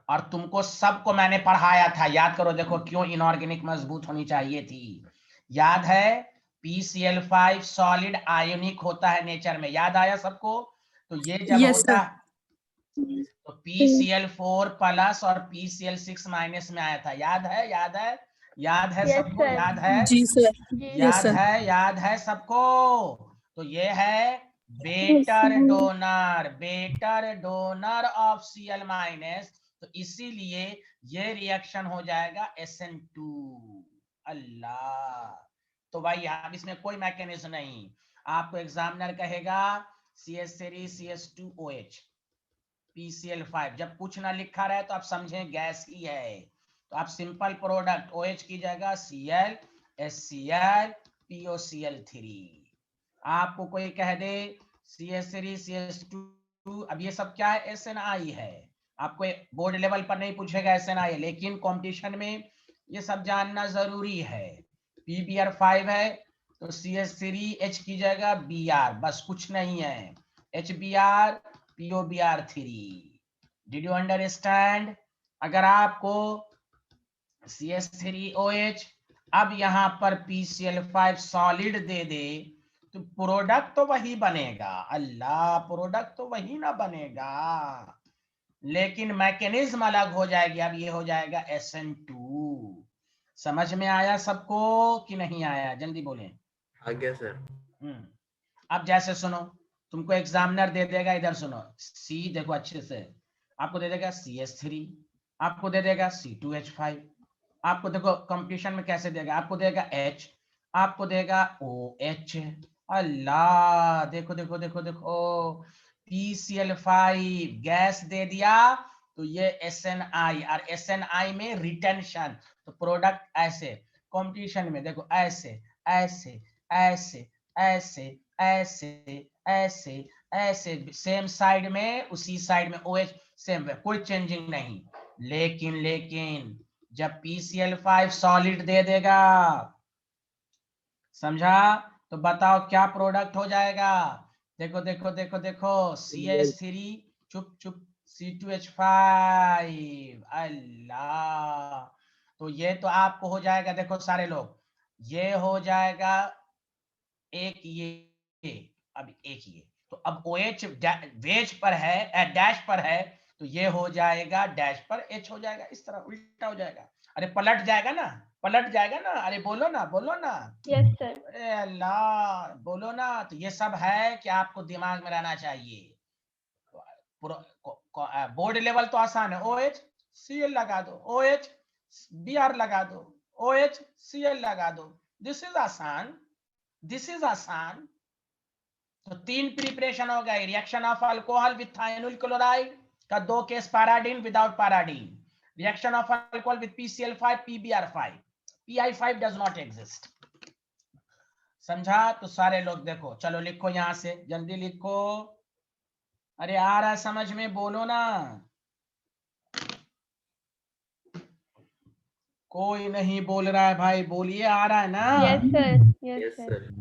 A: और तुमको सबको मैंने पढ़ाया था, याद करो। देखो क्यों इनऑर्गेनिक मजबूत होनी चाहिए थी, याद है? PCl5 सॉलिड आयोनिक होता है नेचर में, याद आया सबको? तो ये जब
B: Yes,
A: होता
B: sir.
A: तो PCl4 प्लस और PCl6 माइनस में आया था, याद है? याद है? याद है
F: Yes,
A: सबको?
F: sir.
A: याद है?
B: जी सर।
F: जी
B: Yes,
A: याद
B: sir.
A: है? याद है सबको? तो ये है better donor, better donor of Cl minus. तो इसीलिए ये रिएक्शन हो जाएगा SN2। अल्लाह। तो भाई अब इसमें कोई मैकेनिज्म नहीं, आपको एग्जामिनर कहेगा CH3 CH2OH PCl5। जब कुछ ना लिखा रहे तो आप समझें गैस ही है, तो आप सिंपल प्रोडक्ट OH की जगह Cl, HCl, POCl3। आपको कोई कह दे CH3 CH2, अब ये सब क्या है? SNI है। आपको बोर्ड लेवल पर नहीं पूछेगा SNI है, लेकिन कंपटीशन में ये सब जानना जरूरी है। PBr5 है, तो CH3H की जगह Br, बस कुछ नहीं है। HBr, POBr3। Did you understand? अगर आपको CH3OH अब यहां पर PCl5 सॉलिड दे दे, तो प्रोडक्ट तो वही बनेगा, अल्लाह प्रोडक्ट तो वही ना बनेगा, लेकिन मैकेनिज्म अलग हो जाएगी। अब ये हो जाएगा SN2। समझ में आया सबको कि नहीं आया? जल्दी बोलें।
C: आ गया सर।
A: अब जैसे सुनो, तुमको एग्जामिनर दे देगा, इधर सुनो, सी देखो अच्छे से, आपको दे देगा CS3, आपको दे देगा C2H5, आपको देखो कंपटीशन में कैसे देगा, आपको देगा H, आपको देगा OH। अल्लाह, देखो देखो देखो देखो, PCl5 गैस दे दिया, तो ये SNI, और SNI में रिटेंशन, तो प्रोडक्ट ऐसे कंपटीशन में देखो ऐसे ऐसे ऐसे ऐसे ऐसे ऐसे ऐसे, सेम साइड में, उसी साइड में OH सेम, कोई चेंजिंग नहीं। लेकिन जब PCl5 सॉलिड दे देगा, समझा? तो बताओ क्या प्रोडक्ट हो जाएगा? देखो देखो देखो देखो, CH3, चुप चुप, C2H5। अल्लाह, तो ये तो आपको हो जाएगा, देखो सारे लोग, ये हो जाएगा एक ये, अब एक ये, तो अब OH वेज पर है, डैश पर है, तो ये हो जाएगा डैश पर H हो जाएगा, इस तरह उल्टा हो जाएगा। अरे पलट जाएगा ना, पलट जाएगा ना, अरे बोलो ना, बोलो ना।
E: Yes sir.
A: अरे अल्लाह, बोलो ना। तो ये सब है कि आपको दिमाग में रहना चाहिए। बोर्ड लेवल तो आसान है, OH Cl लगा दो, OH Br लगा दो, OH Cl लगा दो, दिस इज आसान, दिस इज आसान। तो 3 प्रिपरेशन हो गए, reaction of alcohol with thionyl chloride का 2 case, pyridine without pyridine, reaction of alcohol with PCl5, PBr5, PI5 does not exist. समझा? तो सारे लोग देखो, चलो लिखो यहां से, जल्दी लिखो। अरे आ रहा है समझ में, बोलो ना। कोई नहीं बोल रहा है भाई, बोलिए, आ रहा है ना?
E: Yes sir. Yes
C: yes
E: sir.
C: Sir.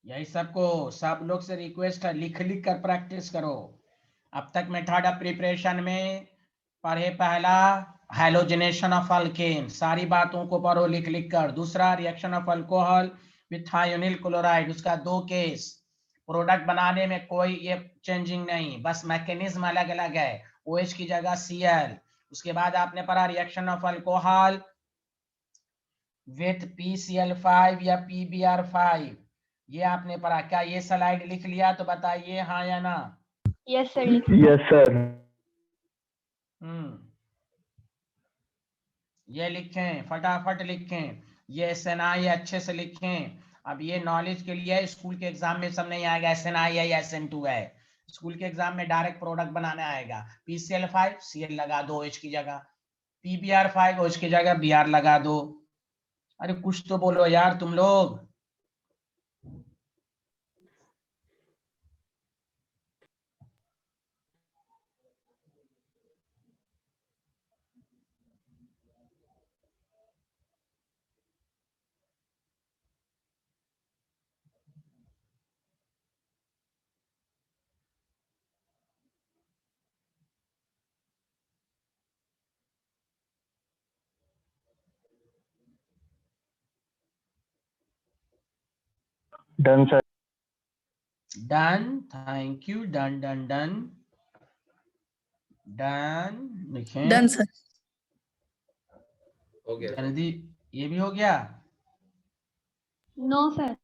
A: यही सबको, सब लोग से रिक्वेस्ट है, लिख लिख कर प्रैक्टिस करो। अब तक मेथड ऑफ प्रिपरेशन में पढ़े, पहला हैलोजनेशन ऑफ अल्केन, सारी बातों को पढ़ो लिख लिख कर। दूसरा reaction of alcohol with thionyl chloride, उसका 2 केस, प्रोडक्ट बनाने में कोई ये चेंजिंग नहीं, बस मैकेनिज्म अलग अलग है, OH की जगह Cl। उसके बाद आपने पढ़ा reaction of alcohol with PCl5 या PBr5, ये आपने पढ़ा। क्या ये स्लाइड लिख लिया? तो बताइए हाँ या ना।
E: Yes sir.
D: Yes, sir.
A: ये लिखें, फटाफट लिखें, ये SNI अच्छे से लिखें। अब ये नॉलेज के लिए, स्कूल के एग्जाम में सब नहीं आएगा SNI है या SN2 है, स्कूल के एग्जाम में डायरेक्ट प्रोडक्ट बनाना आएगा। PCl5 Cl लगा दो OH की जगह, PBr5 OH की जगह Br लगा दो। अरे कुछ तो बोलो यार तुम लोग।
D: Done, sir.
A: Done, thank you, done done done done, लिखें
F: डन सर।
C: हो गया सर।
A: जल्दी। ये भी हो गया?
E: No sir.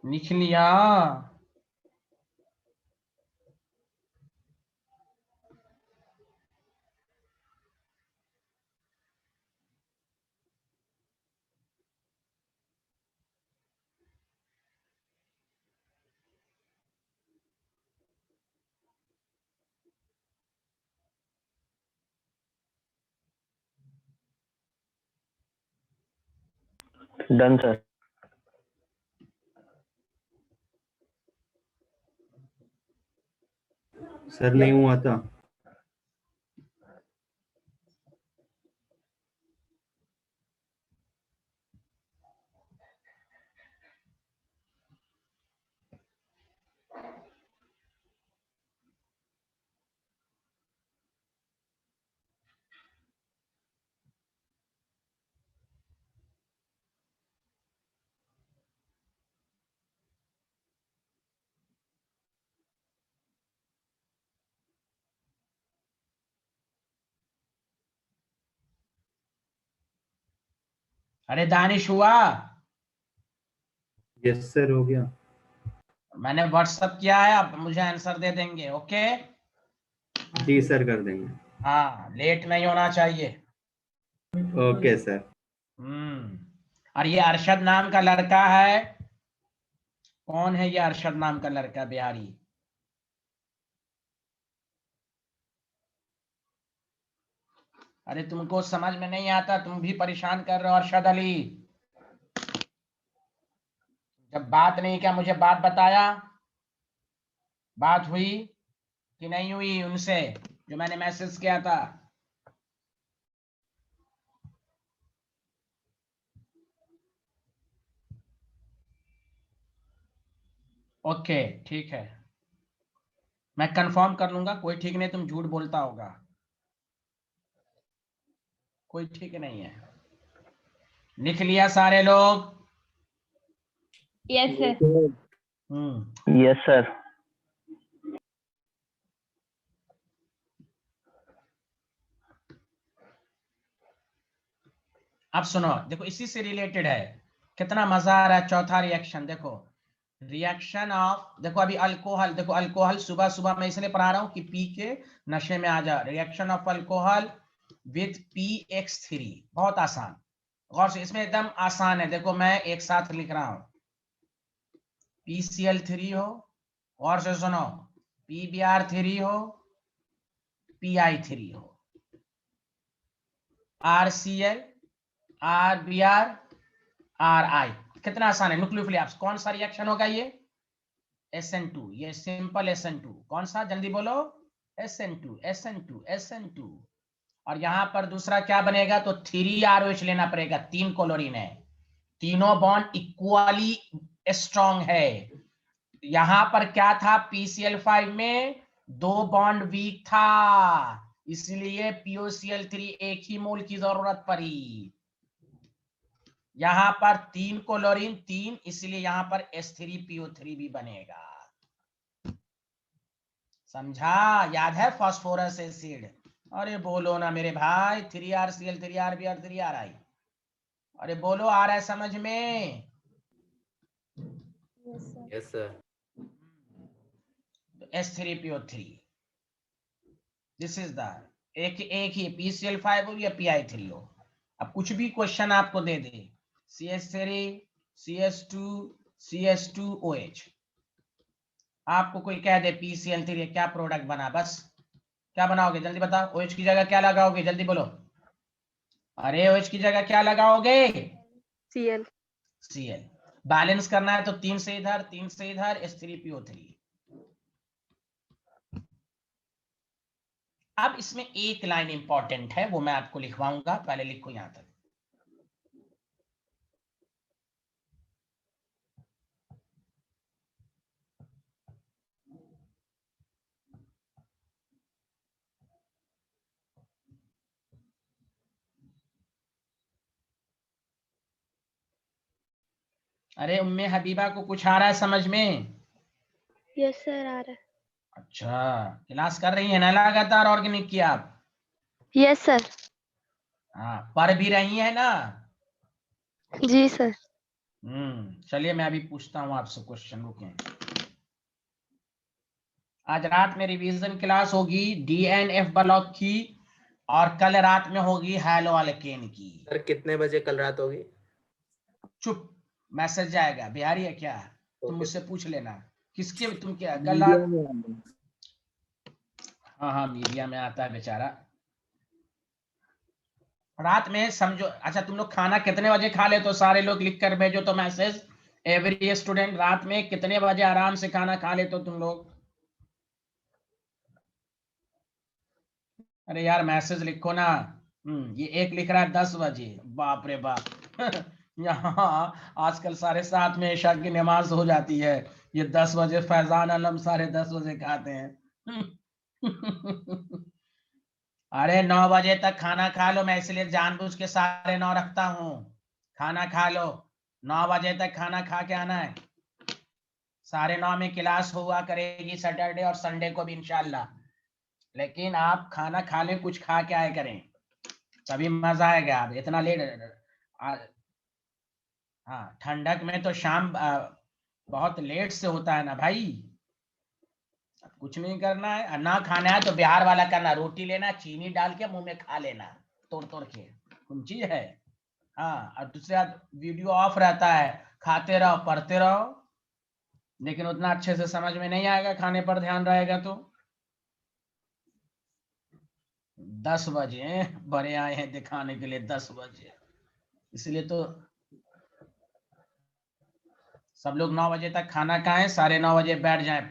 A: लिख लिया?
D: Done sir.
C: सर नहीं हुआ था।
A: अरे दानिश हुआ?
C: यस सर हो गया।
A: मैंने व्हाट्सअप किया है, अब मुझे आंसर दे देंगे। ओके,
C: जी सर कर देंगे।
A: हाँ लेट नहीं होना चाहिए।
C: Okay sir.
A: और ये अरशद नाम का लड़का है, कौन है ये अरशद नाम का लड़का बिहारी? अरे तुमको समझ में नहीं आता, तुम भी परेशान कर रहे हो अरशद अली। जब बात नहीं किया, मुझे बात बताया, बात हुई कि नहीं हुई उनसे जो मैंने मैसेज किया था? ओके ठीक है, मैं कंफर्म कर लूंगा। कोई ठीक नहीं, तुम झूठ बोलता होगा, कोई ठीक नहीं है। लिख लिया सारे लोग?
E: Yes, sir.
D: Yes sir.
A: अब सुनो, देखो इसी से रिलेटेड है, कितना मजा आ रहा है। चौथा रिएक्शन देखो, रिएक्शन ऑफ, देखो अभी अल्कोहल, देखो अल्कोहल सुबह सुबह मैं इसलिए पढ़ा रहा हूं कि पी के नशे में आ जा। Reaction of alcohol with PX3, बहुत आसान, गौर से, इसमें एकदम आसान है। देखो मैं एक साथ लिख रहा हूं, PCl3 हो, गौर से सुनो, PBr3 हो, PI3 हो, RCl, RBr, RI। कितना आसान है, न्यूक्लियोफिलिप्स। कौन सा रिएक्शन होगा ये? SN2, ये सिंपल SN2। कौन सा, जल्दी बोलो? SN2, SN2, SN2। और यहां पर दूसरा क्या बनेगा? तो 3ROH लेना पड़ेगा, 3 क्लोरीन है, तीनों बॉन्ड इक्वली स्ट्रॉन्ग है। यहां पर क्या था, PCl5 में 2 बॉन्ड वीक था, इसलिए POCl3 एक ही मोल की जरूरत पड़ी। यहां पर 3 क्लोरीन 3, इसलिए यहां पर H3PO3 भी बनेगा। समझा? याद है फास्फोरस एसिड? अरे बोलो ना मेरे भाई, 3RCl 3RBr 3RI। अरे बोलो, आ रहा है समझ में?
C: Yes sir.
A: H3PO3, this is the एक ही PCl5 हो या PI3 हो। अब कुछ भी क्वेश्चन आपको दे दे, CH3 CH2 CH2OH, आपको कोई कह दे PCl3 क्या प्रोडक्ट बना, बस क्या बनाओगे जल्दी बताओ? OH की जगह क्या लगाओगे, जल्दी बोलो? अरे OH की जगह क्या लगाओगे?
E: Cl.
A: Cl। बैलेंस करना है तो 3 से इधर 3 से इधर, H3PO3। अब इसमें एक लाइन इंपॉर्टेंट है, वो मैं आपको लिखवाऊंगा, पहले लिखो यहां तक। अरे उम्मे हबीबा को कुछ आ रहा है समझ में?
E: Yes, sir. आ रहा है।
A: अच्छा, क्लास कर रही है ना लगातार ऑर्गेनिक की आप?
E: Yes, sir.
A: हाँ, पढ़ भी रही है ना?
E: जी सर।
A: चलिए मैं अभी पूछता हूँ आपसे क्वेश्चन, रुकें। आज रात में रिवीजन क्लास होगी DNF ब्लॉक की, और कल रात में होगी हैलो अल्केन की।
C: सर कितने बजे कल रात होगी?
A: चुप, मैसेज जाएगा। बिहारी है क्या? तुम
C: ओके।
A: मुझसे पूछ लेना किसके, तुम क्या कल रात? हाँ हाँ मीडिया में आता है बेचारा। रात में समझो। अच्छा तुम लोग खाना कितने बजे खा ले? तो सारे लोग लिख कर भेजो तो मैसेज, एवरी स्टूडेंट रात में कितने बजे आराम से खाना खा ले तो तुम लोग? अरे यार मैसेज लिखो ना। ये एक लिख रहा है 10 बजे, बाप रे बाप। यहाँ आजकल साढ़े 7 में ईशा की नमाज हो जाती है, ये 10 बजे फैजान आलम 10:30 बजे खाते हैं। अरे 9 बजे तक खाना खा लो, मैं इसलिए जानबूझ के 9:30 रखता हूँ। खाना खा लो, 9 बजे तक खाना खा के आना है। 9:30 में क्लास हुआ करेगी सैटरडे और संडे को भी इंशाल्लाह, लेकिन आप खाना खा ले, कुछ खा के आए करें, तभी मजा आएगा। आप इतना लेट, हाँ ठंडक में तो शाम बहुत लेट से होता है ना भाई। कुछ नहीं करना है, ना खाना है तो बिहार वाला करना, रोटी लेना, चीनी डाल के मुंह में खा लेना तोड़ तोड़ के, कौन चीज है। हाँ, और दूसरे हाथ वीडियो ऑफ रहता है, खाते रहो पढ़ते रहो, लेकिन उतना अच्छे से समझ में नहीं आएगा, खाने पर ध्यान रहेगा तो। 10 बजे बड़े आए हैं दिखाने के लिए, 10 बजे, इसलिए तो सब लोग 9 बजे तक खाना खाएं, 9:30 बजे बैठ जाएं।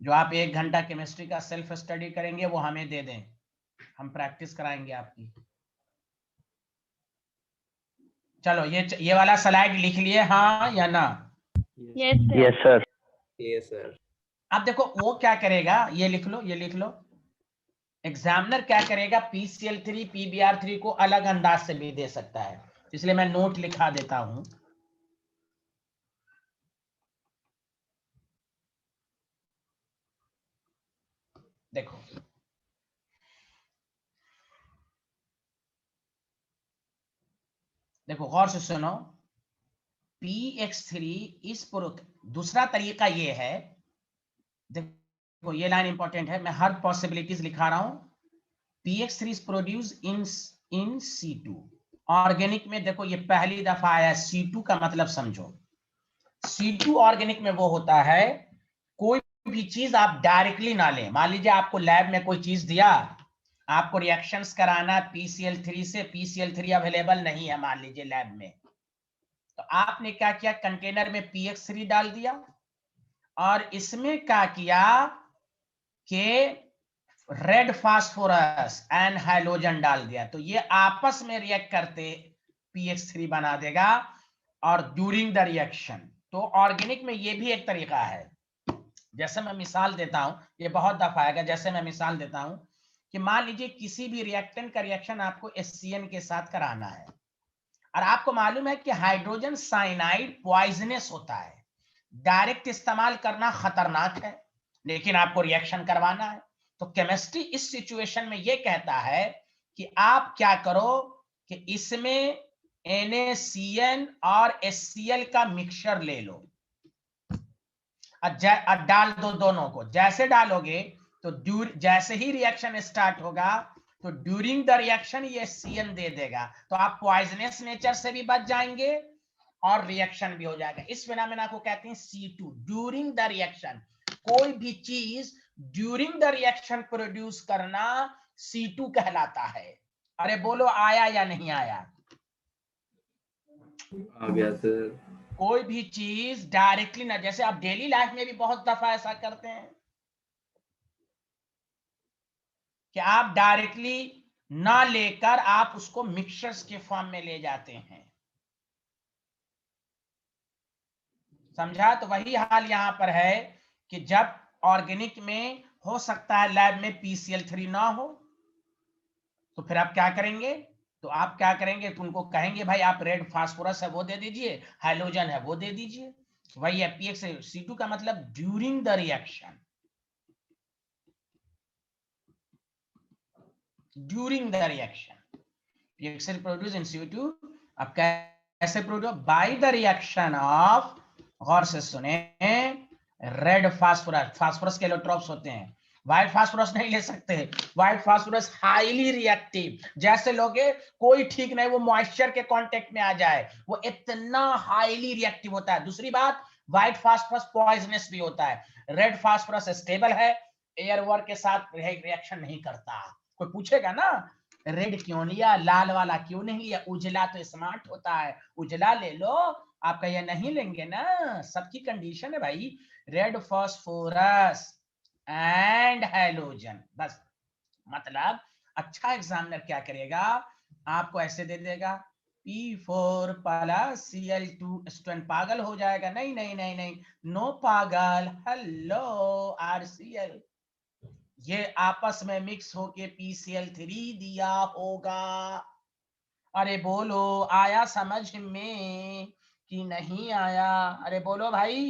A: जो आप 1 घंटा केमिस्ट्री का सेल्फ स्टडी करेंगे वो हमें दे दें, हम प्रैक्टिस कराएंगे आपकी। चलो ये वाला स्लाइड लिख लिए, हाँ या ना?
D: Yes sir.
C: Yes sir.
A: अब देखो वो क्या करेगा, ये लिख लो, ये लिख लो। एग्जामिनर क्या करेगा, PCl3 PBr3 को अलग अंदाज से भी दे सकता है, इसलिए मैं नोट लिखा देता हूं। देखो देखो गौर से सुनो, PX3 इस दूसरा तरीका ये है, देखो ये लाइन इंपॉर्टेंट है, मैं हर पॉसिबिलिटीज लिखा रहा हूं। PX3 is produce in C2। Organic में देखो ये पहली दफा आया, C2 का मतलब समझो। C2 ऑर्गेनिक में वो होता है, कोई भी चीज आप डायरेक्टली ना लें। मान लीजिए आपको लैब में कोई चीज दिया, आपको रिएक्शंस कराना PCl3 से, PCl3 अवेलेबल नहीं है मान लीजिए लैब में, तो आपने क्या किया, कंटेनर में PX3 डाल दिया और इसमें क्या किया कि रेड फास्फोरस एंड हाइड्रोजन डाल दिया, तो ये आपस में रिएक्ट करते PX3 बना देगा। और ड्यूरिंग द रिएक्शन, तो ऑर्गेनिक में ये भी एक तरीका है। जैसे मैं मिसाल देता हूं, ये बहुत दफा आएगा, जैसे मैं मिसाल देता हूं कि मान लीजिए किसी भी रिएक्टेंट का रिएक्शन आपको HCN के साथ कराना है, और आपको मालूम है कि हाइड्रोजन साइनाइड पॉइजनस होता है, डायरेक्ट इस्तेमाल करना खतरनाक है, लेकिन आपको रिएक्शन करवाना है। तो केमिस्ट्री इस सिचुएशन में ये कहता है कि आप क्या करो कि इसमें NaCN और HCl का मिक्सचर ले लो और डाल दो दोनों को। जैसे डालोगे तो जैसे ही रिएक्शन स्टार्ट होगा तो ड्यूरिंग द रिएक्शन ये CN दे देगा, तो आप पॉइजनस नेचर से भी बच जाएंगे और रिएक्शन भी हो जाएगा। इस फिनोमेना को कहते हैं C2, ड्यूरिंग द रिएक्शन। कोई भी चीज ड्यूरिंग द रिएक्शन प्रोड्यूस करना C2 कहलाता है। अरे बोलो आया या नहीं आया?
C: आ गया सर।
A: कोई भी चीज डायरेक्टली ना, जैसे आप डेली लाइफ में भी बहुत दफा ऐसा करते हैं कि आप डायरेक्टली ना लेकर आप उसको मिक्सचर्स के फॉर्म में ले जाते हैं, समझा? तो वही हाल यहां पर है कि जब ऑर्गेनिक में हो सकता है लैब में PCl3 ना हो, तो फिर आप क्या करेंगे, तो आप क्या करेंगे, तो उनको कहेंगे भाई आप रेड फास्फोरस है वो दे दीजिए, हाइड्रोजन है वो दे दीजिए। वही है PX2 का मतलब during the reaction, during the reaction PX produce in CO2। अब कैसे produce? By the reaction of, गौर से सुने, रेड फास्फोरस, फास्फोरस के इलेक्ट्रॉन्स होते हैं, व्हाइट फास्फोरस नहीं ले सकते। व्हाइट फास्फोरस हाईली रिएक्टिव, जैसे लोगे कोई ठीक नहीं वो मॉइस्चर के कांटेक्ट में आ जाए, वो इतना हाईली रिएक्टिव होता है। दूसरी बात, व्हाइट फास्फोरस पॉइजनस भी होता है। रेड फास्फोरस स्टेबल है, एयर वर्क के साथ रिएक्शन नहीं करता। कोई पूछेगा ना रेड क्यों लिया, लाल वाला क्यों नहीं लिया? उजला तो स्मार्ट होता है, उजला ले लो। आपका ये नहीं लेंगे ना, सबकी कंडीशन है भाई, रेड फास्फोरस एंड हैलोजन। बस मतलब अच्छा एग्जामिनर क्या करेगा, आपको ऐसे दे देगा P4 प्लस Cl2। स्टूडेंट पागल हो जाएगा, नहीं नहीं नहीं नहीं, नो पागल, हेलो RCl, ये आपस में मिक्स होके PCl3 दिया होगा। अरे बोलो, आया समझ में कि नहीं आया? अरे बोलो भाई।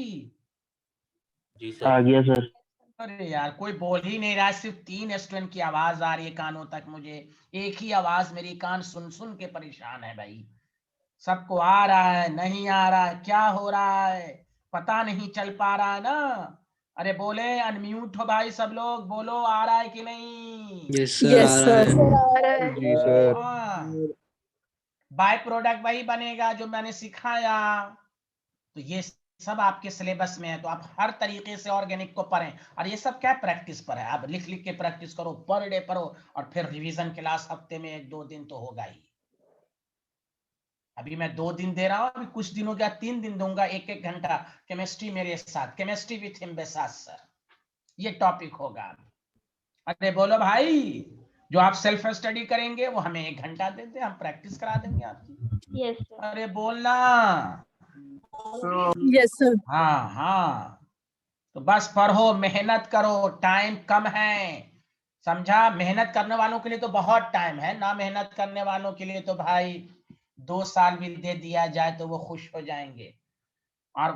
C: जी
D: आ
C: सर।
D: गया सर।
A: अरे यार कोई बोल ही नहीं रहा है, सिर्फ 3 स्टूडेंट की आवाज आ रही है कानों तक, मुझे एक ही आवाज, मेरी कान सुन सुन के परेशान है भाई। सबको आ रहा है, नहीं आ रहा है, क्या हो रहा है पता नहीं चल पा रहा है ना। अरे बोले, अनम्यूट हो भाई सब लोग, बोलो आ रहा है कि नहीं?
C: यस सर, आ रहा है।
E: सर आ रहा है।
D: जी सर।
A: हाँ, बाय प्रोडक्ट वही बनेगा जो मैंने सिखाया। तो ये सब आपके सिलेबस में है, तो आप हर तरीके से ऑर्गेनिक को पढ़ें। और ये सब क्या प्रैक्टिस पर है, आप लिख लिख के प्रैक्टिस करो, पर डे पढ़ो, और फिर रिवीजन क्लास हफ्ते में 1-2 दिन तो होगा ही। अभी मैं 2 दिन दे रहा हूं, अभी कुछ दिनों के बाद 3 दिन दूंगा, 1-1 घंटा केमिस्ट्री मेरे साथ, केमिस्ट्री विथ हिम बेसास सर, ये टॉपिक होगा। अरे बोलो भाई, जो आप सेल्फ स्टडी करेंगे वो हमें 1 घंटा देते, हम प्रैक्टिस करा देंगे आपकी।
E: Yes sir.
A: अरे बोलना।
F: Yes sir.
A: हाँ हाँ, तो बस पढ़ो, मेहनत करो, टाइम कम है, समझा? मेहनत करने वालों के लिए तो बहुत टाइम है, ना मेहनत करने वालों के लिए तो भाई 2 साल भी दे दिया जाए तो वो खुश हो जाएंगे। और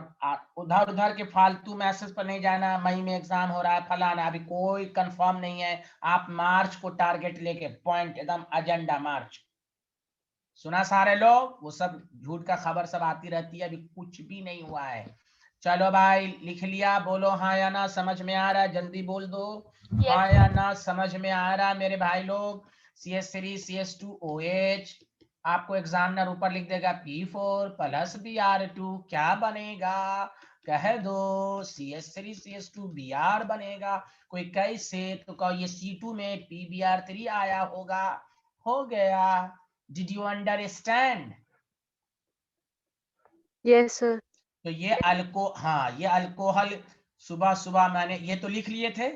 A: उधर उधर के फालतू मैसेज पर नहीं जाना, मई में एग्जाम हो रहा है फलाना, अभी कोई कंफर्म नहीं है। आप मार्च को टारगेट लेके, पॉइंट एकदम एजेंडा मार्च। सुना सारे लोग? वो सब झूठ का खबर सब आती रहती है, अभी कुछ भी नहीं हुआ है। चलो भाई, लिख लिया? बोलो हाँ या ना, समझ में आ रहा है? जल्दी बोल दो हाँ या ना, समझ में आ रहा है मेरे भाई लोग? CS3 CS2 OH, आपको एग्जामिनर ऊपर लिख देगा P4 प्लस Br2, क्या बनेगा? कह दो CS3 CS2 Br बनेगा। कोई कैसे, तो कहो ये C2 में PBr3 आया होगा, हो गया। Did you understand?
E: Yes sir.
A: तो ये हाँ, ये अल्कोहल सुबह सुबह मैंने ये तो लिख लिए थे।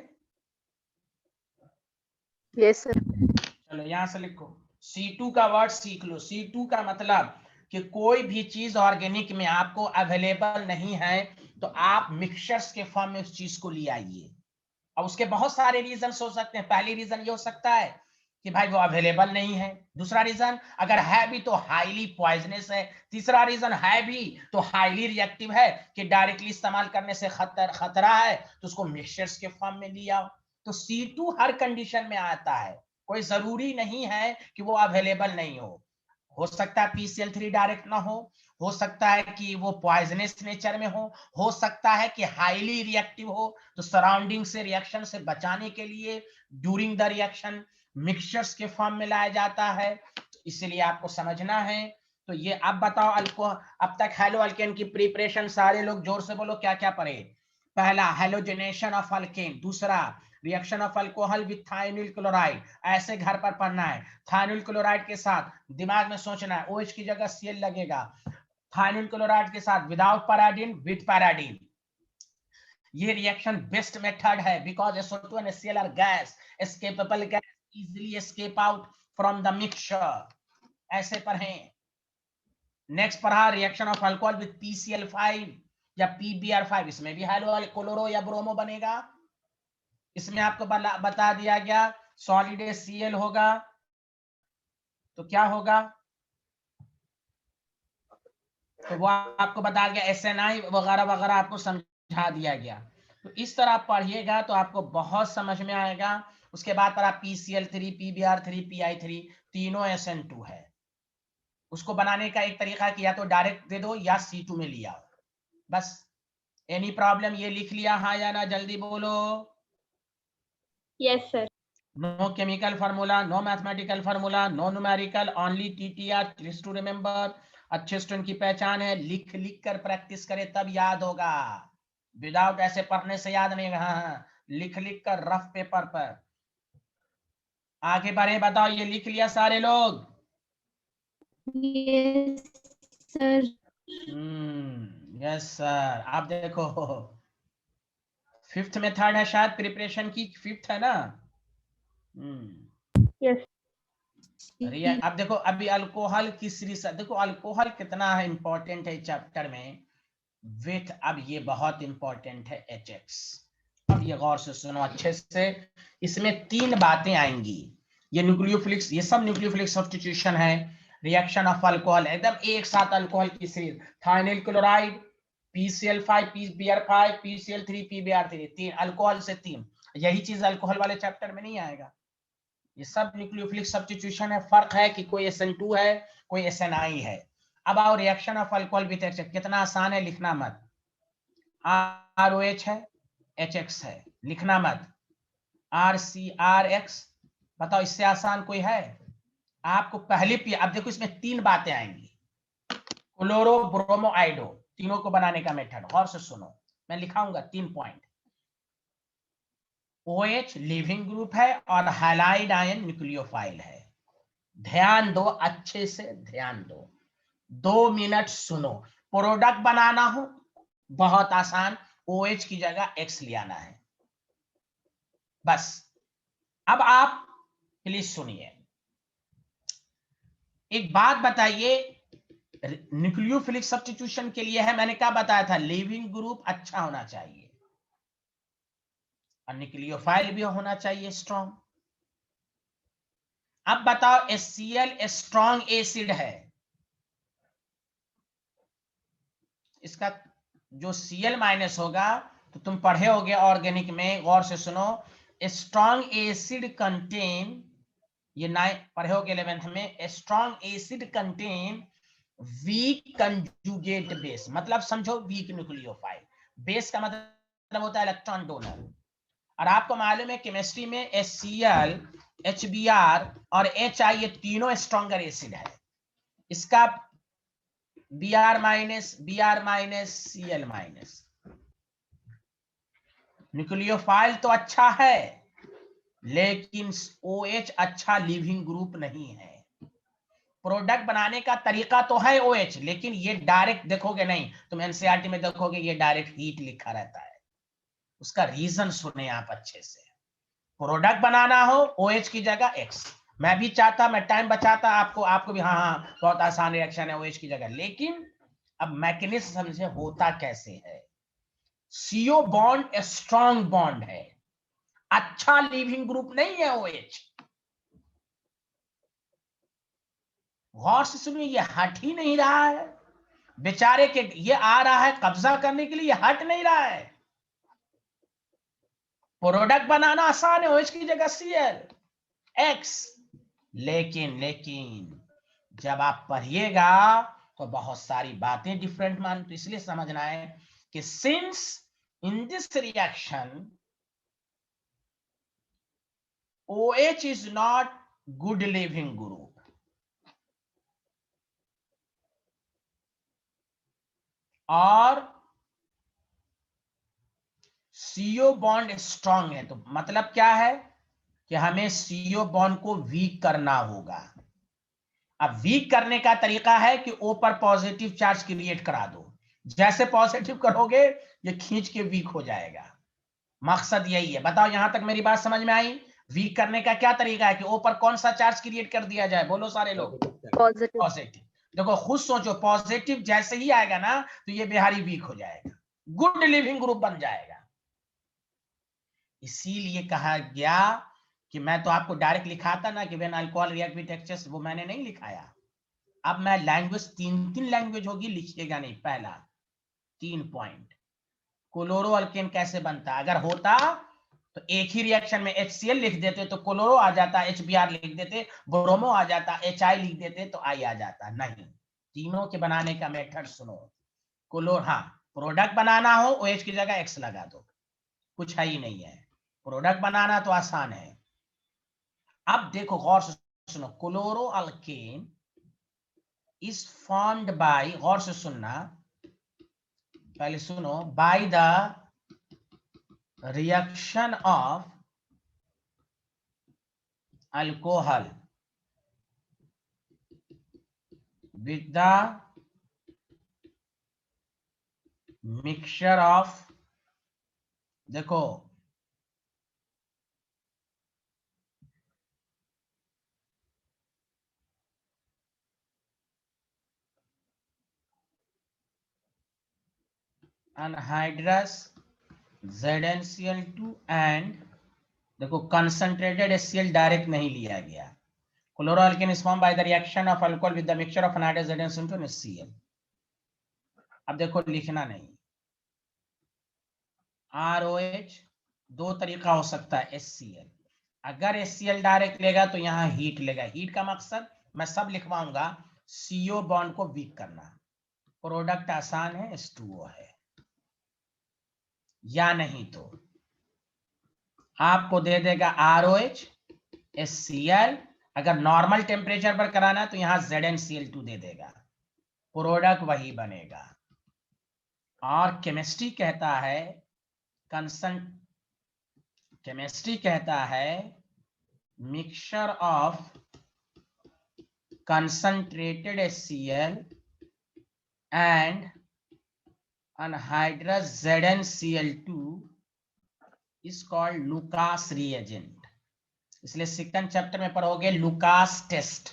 E: Yes sir.
A: चलो यहां से लिखो, C2 का वर्ड सीख लो। C2 का मतलब कि कोई भी चीज ऑर्गेनिक में आपको अवेलेबल नहीं है तो आप मिक्सचर्स के फॉर्म में उस चीज को ले आइए। और उसके बहुत सारे रीजन हो सकते हैं। पहली रीजन ये हो सकता है कि भाई वो अवेलेबल नहीं है। दूसरा रीजन, अगर है भी तो हाईली पॉइजनस है। तीसरा रीजन, है भी तो हाईली रिएक्टिव है कि डायरेक्टली इस्तेमाल करने से खतरा है, तो उसको मिक्सचर्स के फॉर्म में लिया। तो C2 हर कंडीशन में आता है, कोई जरूरी नहीं है कि वो अवेलेबल नहीं हो सकता है PCl3 डायरेक्ट ना हो सकता है कि वो पॉइजनस नेचर में हो सकता है कि हाईली रिएक्टिव हो, तो सराउंडिंग से रिएक्शन से बचाने के लिए ड्यूरिंग द रिएक्शन मिक्सचर्स के फॉर्म में लाया जाता है। तो इसलिए आपको समझना है। तो ये अब बताओ, अब तक हेलो अल्केन की प्रिपरेशन सारे लोग जोर से बोलो, क्या क्या पढ़े? पहला, हेलोजनेशन ऑफ अल्केन। दूसरा, reaction of alcohol with thionyl chloride, ऐसे घर पर पढ़ना है। थायोनिल क्लोराइड के साथ दिमाग में सोचना है OH की जगह Cl लगेगा। थायोनिल क्लोराइड के साथ विदाउट पैराडीन, विथ पैराडीन। ये रिएक्शन बेस्ट मेथड है because SO2 and Cl are gas, escapable gas, easily escape out from the mixture। ऐसे पढ़ें। नेक्स्ट पढ़ा reaction of alcohol with PCl5 या PBr5, इसमें भी हाइड्रो क्लोरो या ब्रोमो बनेगा। इसमें आपको बता दिया गया सॉलिड Cl होगा तो क्या होगा, तो वो आपको बता दिया SNI वगैरह वगैरह आपको समझा दिया गया। तो इस तरह आप पढ़िएगा तो आपको बहुत समझ में आएगा। उसके बाद पर आप PCl3 PBr3 PI3 तीनों SN2 है। उसको बनाने का एक तरीका कि या तो डायरेक्ट दे दो या C2 में लिया बस। Any problem? ये लिख लिया हाँ या ना, जल्दी बोलो।
E: Yes sir.
A: No chemical formula, no mathematical formula, no numerical, only TTR, just to remember। अच्छे स्टूडेंट की पहचान है लिख लिख कर प्रैक्टिस करे तब याद होगा, विदाउट ऐसे पढ़ने से याद नहीं होगा। हाँ, लिख लिख कर रफ पेपर पर। आगे बढ़े, बताओ ये लिख लिया सारे लोग?
B: Yes sir.
A: Yes sir. आप देखो फिफ्थ मेथड है शायद प्रिपरेशन की, फिफ्थ है ना?
D: यस
A: अब देखो अभी अल्कोहल की सीरीज, देखो अल्कोहल कितना है इंपॉर्टेंट है चैप्टर में विथ। अब ये बहुत इंपॉर्टेंट है HX। अब ये गौर से सुनो अच्छे से, इसमें 3 बातें आएंगी। ये न्यूक्लियोफिलिक्स, ये सब न्यूक्लियोफिलिक सब्स्टिट्यूशन है, रिएक्शन ऑफ अल्कोहल, एकदम एक साथ अल्कोहल की series. थाइनिल chloride, PCl5 PBr5 PCl3 PBr3, 3 alcohol से 3। यही चीज अल्कोहल वाले चैप्टर में नहीं आएगा। ये सब न्यूक्लियोफिलिक सब्स्टिट्यूशन है। फर्क है कि कोई SN2 है, कोई SNI है। अब आओ reaction of alcohol with HX, कितना आसान है, लिखना मत। ROH है, HX है, लिखना मत। RCRX, बताओ इससे आसान कोई है? आपको पहले अब देखो इसमें 3 बातें आएंगी, क्लोरो ब्रोमो आइडो, तीनों को बनाने का मेथड। गौर से सुनो, मैं लिखाऊंगा 3 पॉइंट। OH लिविंग ग्रुप है और हैलाइड आयन न्यूक्लियोफाइल है। ध्यान दो, अच्छे से ध्यान दो, 2 मिनट सुनो। प्रोडक्ट बनाना हो बहुत आसान, OH की जगह X ले आना है बस। अब आप प्लीज सुनिए, एक बात बताइए, न्यूक्लियोफिलिक सब्स्टिट्यूशन के लिए है, मैंने क्या बताया था, लिविंग ग्रुप अच्छा होना चाहिए और न्यूक्लियोफाइल भी होना चाहिए स्ट्रॉन्ग। अब बताओ HCl स्ट्रॉन्ग एसिड है, इसका जो Cl- होगा, तो तुम पढ़े होगे ऑर्गेनिक में, गौर से सुनो, स्ट्रॉन्ग एसिड कंटेन, ये पढ़े होगे 11th में, strong acid contain weak conjugate base, मतलब समझो वीक न्यूक्लियोफाइल। बेस का मतलब होता है इलेक्ट्रॉन डोनर। और आपको मालूम है केमिस्ट्री में HCl HBr और HI ये तीनों स्ट्रॉन्गर एसिड है। इसका Br- Cl-, न्यूक्लियोफाइल तो अच्छा है लेकिन OH अच्छा लिविंग ग्रुप नहीं है। प्रोडक्ट बनाने का तरीका तो है OH, लेकिन ये डायरेक्ट देखोगे नहीं, तुम NCERT में देखोगे ये डायरेक्ट हीट लिखा रहता है। उसका रीजन सुने आप अच्छे से। प्रोडक्ट बनाना हो OH की जगह X। मैं भी चाहता, मैं टाइम बचाता, आपको भी हाँ बहुत आसान रिएक्शन है OH की जगह, लेकिन अब मैकेनिज्म समझे होता कैसे है। CO बॉन्ड स्ट्रॉन्ग बॉन्ड है, अच्छा लिविंग ग्रुप नहीं है OH। गौर से सुनिए, ये हट ही नहीं रहा है बेचारे के, ये आ रहा है कब्जा करने के लिए, ये हट नहीं रहा है। प्रोडक्ट बनाना आसान है, OH की जगह Cl-X, लेकिन जब आप पढ़िएगा तो बहुत सारी बातें डिफरेंट मान, तो इसलिए समझना है कि since in this reaction OH is not good living group और CO बॉन्ड स्ट्रॉन्ग है, तो मतलब क्या है कि हमें CO बॉन्ड को वीक करना होगा। अब वीक करने का तरीका है कि O पर पॉजिटिव चार्ज क्रिएट करा दो, जैसे पॉजिटिव करोगे ये खींच के वीक हो जाएगा। मकसद यही है। बताओ यहां तक मेरी बात समझ में आई? वीक करने का क्या तरीका है कि O पर कौन सा चार्ज क्रिएट कर दिया जाए, बोलो सारे लोग।
E: पॉजिटिव।
A: पॉजिटिव। देखो खुद सोचो, पॉजिटिव जैसे ही आएगा ना तो ये बिहारी वीक हो जाएगा, गुड लिविंग ग्रुप बन जाएगा। इसीलिए कहा गया कि मैं तो आपको डायरेक्ट लिखाता ना कि when alcohol react with HCl, वो मैंने नहीं लिखाया। अब मैं लैंग्वेज 3 लैंग्वेज होगी, लिखिएगा नहीं। पहला 3 पॉइंट, क्लोरो अल्केन कैसे बनता, अगर होता तो एक ही रिएक्शन में HCl लिख देते तो क्लोरो आ जाता, HBr लिख देते, ब्रोमो आ जाता, HI लिख देते तो I आ जाता। नहीं, तीनों के बनाने का मेथड सुनो। क्लोर, हाँ प्रोडक्ट बनाना हो OH की जगह X लगा दो, कुछ है ही नहीं है। प्रोडक्ट बनाना तो आसान है। अब देखो गौर से सुनो, chloro alkane is formed by, गौर से सुनना, पहले सुनो, by the reaction of alcohol with the mixture of, देखो anhydrous ZnCl2 एंड देखो कंसंट्रेटेड HCl डायरेक्ट नहीं लिया गया, chloroalkane is form by the reaction of alcohol with the mixture of anhydrous ZnCl2 and HCl। अब देखो लिखना नहीं, ROH दो तरीका हो सकता है HCl, अगर HCl डायरेक्ट लेगा तो यहाँ हीट लेगा, हीट का मकसद मैं सब लिखवाऊंगा, CO बॉन्ड को वीक करना, प्रोडक्ट आसान है H2O है, या नहीं तो आपको दे देगा ROH HCl, अगर नॉर्मल टेम्परेचर पर कराना है तो यहां ZnCl2 दे देगा, प्रोडक्ट वही बनेगा। और केमिस्ट्री कहता है केमिस्ट्री कहता है mixture of concentrated HCl and anhydrous ZnCl2 is called Lucas reagent. इसलिए सेकंड चैप्टर में पढ़ोगे Lucas test,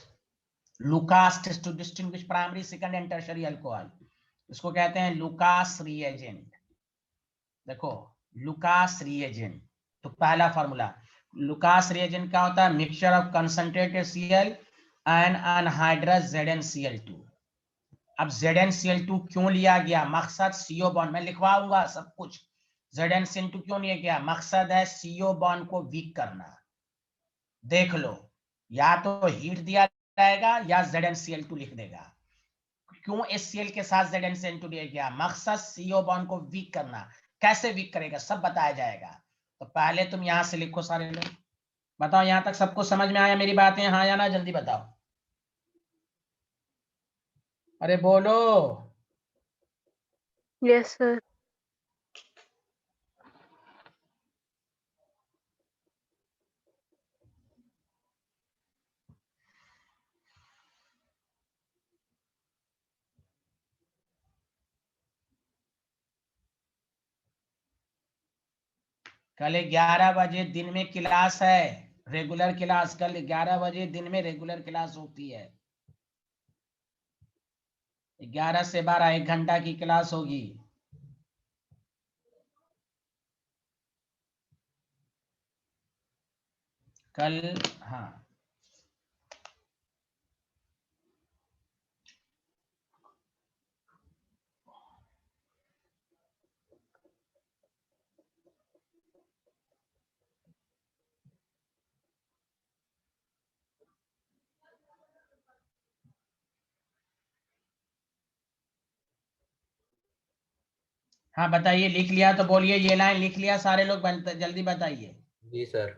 A: Lucas test to distinguish primary second and tertiary alcohol, इसको कहते हैं लुकास रिएजेंट। देखो लुकास रिएजेंट, तो पहला फार्मूला लुकास रिएजेंट क्या होता है, mixture of concentrated HCl and anhydrous ZnCl2। अब ZnCl2 क्यों लिया गया, मकसद CO बॉन्ड, मैं लिखवाऊंगा सब कुछ, ZnCl2 क्यों लिया गया, मकसद है CO बॉन्ड को वीक करना। देख लो, या तो हीट दिया जाएगा या ZnCl2 लिख देगा। क्यों HCl के साथ ZnCl2 लिया गया, मकसद CO बॉन्ड को वीक करना। कैसे वीक करेगा सब बताया जाएगा, तो पहले तुम यहां से लिखो सारे लोग, बताओ यहां तक सबको समझ में आया मेरी बातें, हाँ या ना, जल्दी बताओ, अरे बोलो।
E: Yes, sir.
A: कल 11 बजे दिन में क्लास है, रेगुलर क्लास, कल 11 बजे दिन में रेगुलर क्लास होती है, 11 से 12 1 घंटा की क्लास होगी। कल हाँ हाँ बताइए, लिख लिया तो बोलिए, ये लाइन लिख लिया सारे लोग, जल्दी बताइए।
C: जी सर।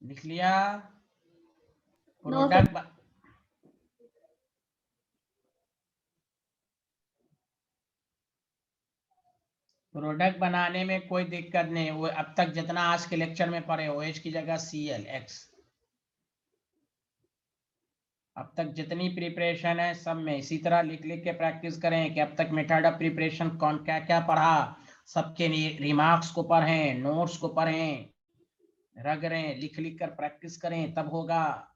A: लिख लिया,
B: No, sir.
A: प्रोडक्ट बनाने में कोई दिक्कत नहीं, वो अब तक जितना आज के लेक्चर में पढ़े हो, OH की जगह ClX, अब तक जितनी प्रिपरेशन है सब में इसी तरह लिख लिख के प्रैक्टिस करें कि अब तक मेथड ऑफ प्रिपरेशन कौन क्या क्या पढ़ा, सबके रिमार्क्स को पढ़ें, नोट्स को पढ़ें, रगड़ें, लिख लिख कर प्रैक्टिस करें, तब होगा।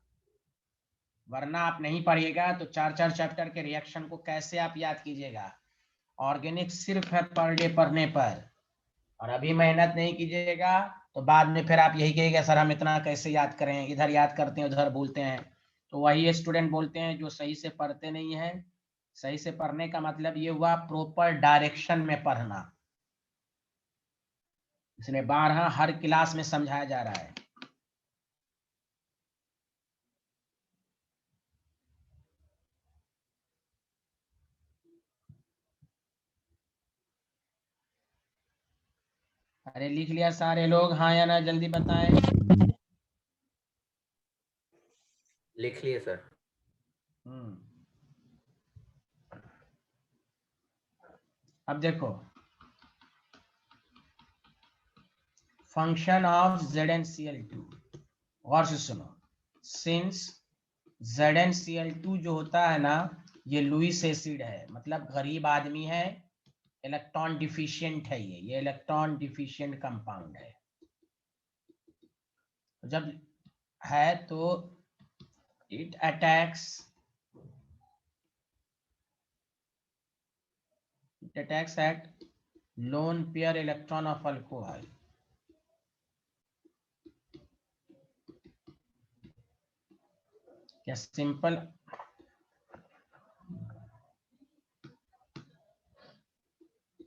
A: वरना आप नहीं पढ़िएगा तो 4-4 चैप्टर के रिएक्शन को कैसे आप याद कीजिएगा। ऑर्गेनिक सिर्फ है पर डे पढ़ने पर, और अभी मेहनत नहीं कीजिएगा तो बाद में फिर आप यही कहिएगा सर हम इतना कैसे याद करें, इधर याद करते हैं उधर भूलते हैं। तो वही स्टूडेंट बोलते हैं जो सही से पढ़ते नहीं है। सही से पढ़ने का मतलब ये हुआ प्रॉपर डायरेक्शन में पढ़ना, इसलिए 12 हर क्लास में समझाया जा रहा है। अरे लिख लिया सारे लोग, हाँ या ना, जल्दी बताएं।
C: लिख लिए सर।
A: अब देखो, फंक्शन ऑफ ZnCl2, गौर से सुनो। सिंस ZnCl2 जो होता है ना, ये लुईस एसिड है, मतलब गरीब आदमी है, इलेक्ट्रॉन डिफिशिएंट है, ये इलेक्ट्रॉन डिफिशिएंट कंपाउंड है। जब है तो it attacks at lone pair electron of alcohol. क्या simple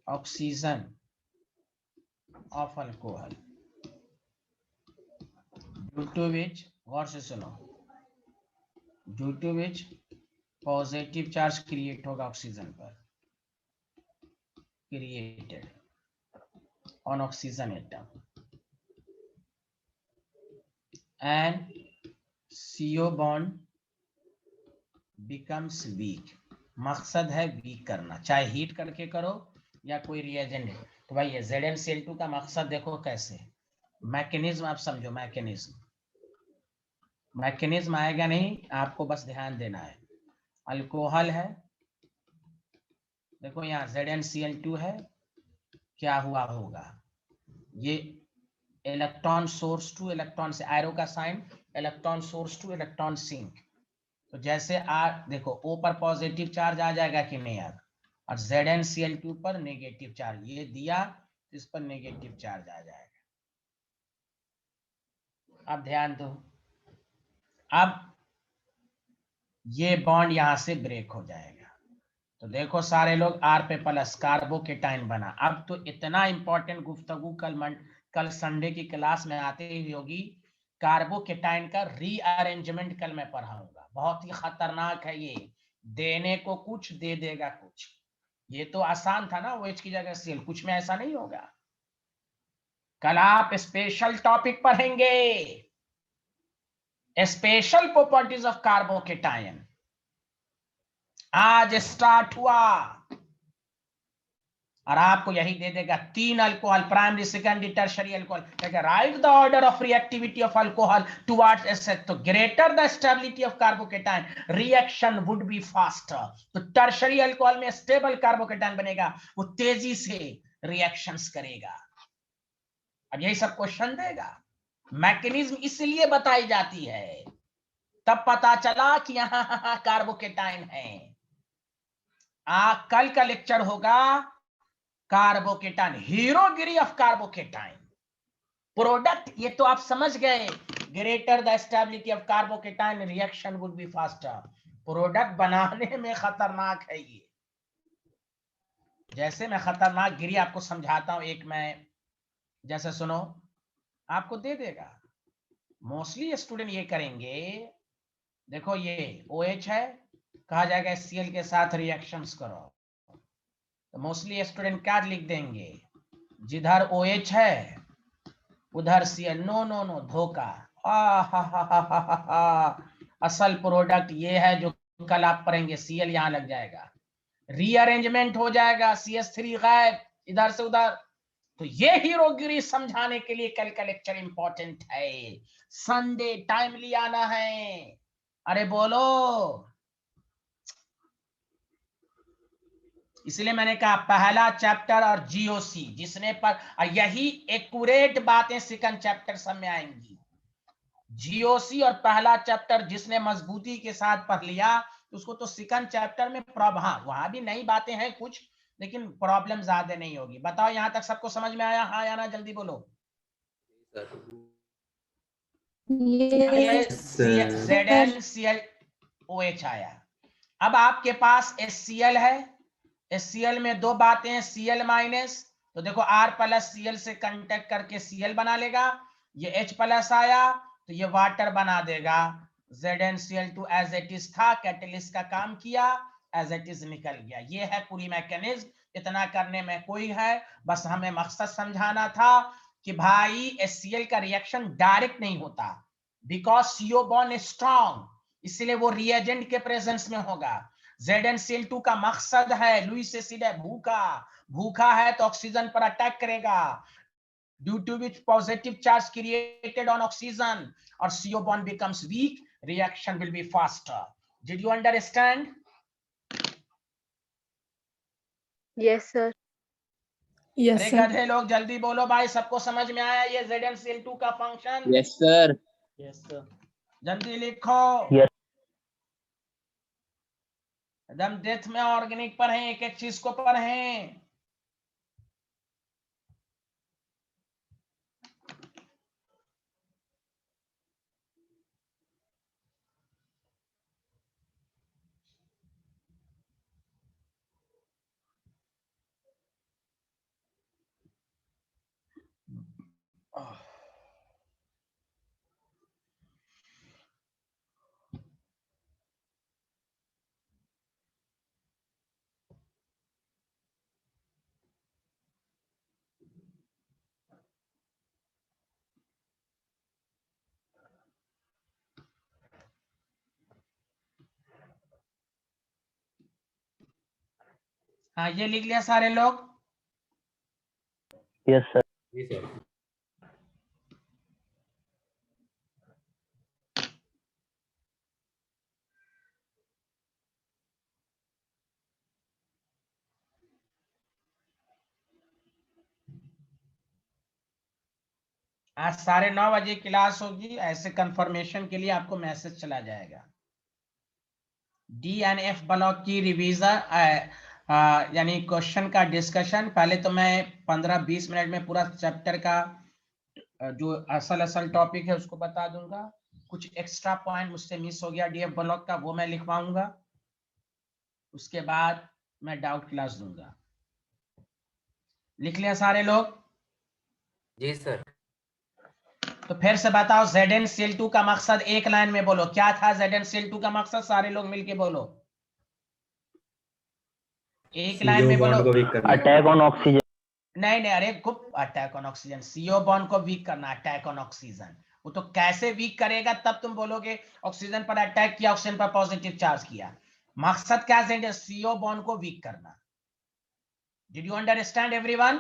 A: oxygen of alcohol, due to which, गौर से सुनो, due to which positive charge create होगा ऑक्सीजन पर, created on oxygen atom, and CO bond becomes weak. मकसद है week करना, चाहे हीट करके करो या कोई रिएजेंट है। तो भाई ये ZnCl2 का मकसद देखो कैसे, मैकेनिज्म आप समझो, मैकेनिज्म आएगा नहीं, आपको बस ध्यान देना है। अल्कोहल है, देखो यहाँ ZnCl2 है, क्या हुआ होगा, ये इलेक्ट्रॉन सोर्स टू इलेक्ट्रॉन से, एरो का sign, electron source to electron sink. तो जैसे देखो O पर पॉजिटिव चार्ज आ जाएगा कि नहीं यार, और ZnCl2 पर नेगेटिव चार्ज, ये दिया इस पर नेगेटिव चार्ज आ जाएगा। अब ध्यान दो, अब ये बॉन्ड यहां से ब्रेक हो जाएगा, तो देखो सारे लोग R पे प्लस, कार्बोकेटाइन बना। अब तो इतना इंपॉर्टेंट गुफ्तगू कल संडे की क्लास में आते ही होगी, कार्बोकेटाइन का रीअरेंजमेंट कल मैं पढ़ाऊंगा, बहुत ही खतरनाक है ये, देने को कुछ दे देगा कुछ। ये तो आसान था ना, OH की जगह Cl, कुछ में ऐसा नहीं होगा। कल आप स्पेशल टॉपिक पढ़ेंगे, स्पेशल प्रॉपर्टीज ऑफ कार्बोकेटाइन, आज स्टार्ट हुआ, और आपको यही दे देगा 3 alcohol, primary, secondary, tertiary alcohol, right the order of reactivity of alcohol towards acid, तो greater the stability of carbocation reaction would be faster. तो टर्शरी अल्कोहल में स्टेबल कार्बोकेटाइन बनेगा, वो तेजी से रिएक्शंस करेगा। अब यही सब क्वेश्चन देगा, मैकेनिज्म इसलिए बताई जाती है, तब पता चला कि यहां कार्बोकेटाइन है। कल का लेक्चर होगा कार्बोकेटाइन, हीरोगिरी ऑफ कार्बोकेटाइन प्रोडक्ट, ये तो आप समझ गए, greater the stability of carbocation reaction would be faster. Product बनाने में खतरनाक है ये, जैसे मैं खतरनाक गिरी आपको समझाता हूं, एक मैं जैसे सुनो, आपको दे देगा, मोस्टली स्टूडेंट ये करेंगे, देखो ये OH है, कहा जाएगा Cl के साथ रिएक्शंस करो, तो मोस्टली स्टूडेंट क्या लिख देंगे, जिधर OH है उधर Cl। नो नो नो, धोखा। असल प्रोडक्ट ये है जो कल आप पढ़ेंगे, Cl यहां लग जाएगा, रीअरेंजमेंट हो जाएगा, CH3 गायब इधर से उधर। तो ये हीरोगिरी समझाने के लिए कल का लेक्चर इंपॉर्टेंट है, संडे टाइमली आना है। अरे बोलो, इसलिए मैंने कहा पहला चैप्टर और GOC जिसने पर, यही एक्यूरेट बातें सेकंड चैप्टर सब में आएंगी। GOC और पहला चैप्टर जिसने मजबूती के साथ पढ़ लिया, उसको तो सेकंड चैप्टर में वहां भी नई बातें हैं कुछ, लेकिन प्रॉब्लम ज्यादा नहीं होगी। बताओ यहाँ तक सबको समझ में आया, हाँ या ना, जल्दी बोलो। ZnClOH आया। अब आपके पास HCl है, HCl में दो बातें हैं, Cl- तो देखो R+Cl से कांटेक्ट करके Cl बना लेगा, ये H+ आया तो ये वाटर बना देगा। ZnCl2 एज इट इज था, कैटलिस्ट का काम किया, एज इट इज निकल गया। ये है पूरी मैकेनिज्म। इतना करने में कोई है, बस हमें मकसद समझाना था कि भाई HCl का रिएक्शन डायरेक्ट नहीं होता, बिकॉज CO बॉन्ड स्ट्रॉन्ग, इसलिए वो रिएजेंट के प्रेजेंस में होगा। ZnCl2 का मकसद है, लुईस एसिड है, भूखा, भूखा है तो ऑक्सीजन पर अटैक करेगा, due to which positive charge created on oxygen or CO bond becomes weak, reaction will be faster. Did you understand?
E: Yes, sir.
B: Yes,
A: अरे
B: sir.
A: गधे लोग जल्दी बोलो भाई, सबको समझ में आया ये ZnCl2 का function?
F: Yes, sir.
B: Yes, sir.
A: जल्दी लिखो।
D: Yes.
A: एकदम डेथ में ऑर्गेनिक पर हैं, एक एक चीज को पर हैं। हाँ, ये लिख लिया सारे लोग?
D: Yes, sir.
C: जी सर।
A: आज 9:30 बजे क्लास होगी, ऐसे कंफर्मेशन के लिए आपको मैसेज चला जाएगा। DNF ब्लॉक की रिवीजन यानी क्वेश्चन का डिस्कशन, पहले तो मैं 15-20 मिनट में पूरा चैप्टर का जो असल टॉपिक है उसको बता दूंगा। कुछ एक्स्ट्रा पॉइंट मुझसे मिस हो गया DF ब्लॉक का, वो मैं लिखवाऊंगा। उसके बाद मैं डाउट क्लास दूंगा। लिख लिया सारे लोग?
C: जी सर।
A: तो फिर से बताओ, ZnCl2 का मकसद एक लाइन में बोलो, क्या था ZnCl2 का मकसद? सारे लोग मिलके बोलो, एक लाइन में बोलो।
D: Attack on oxygen.
A: नहीं नहीं, अरे खूब attack on oxygen, CO bond को वीक करना, अटैक ऑन ऑक्सीजन। वो तो कैसे वीक करेगा, तब तुम बोलोगे ऑक्सीजन पर अटैक किया, ऑक्सीजन पर पॉजिटिव चार्ज किया। मकसद क्या है? CO बॉन्ड को वीक करना। Did you understand everyone?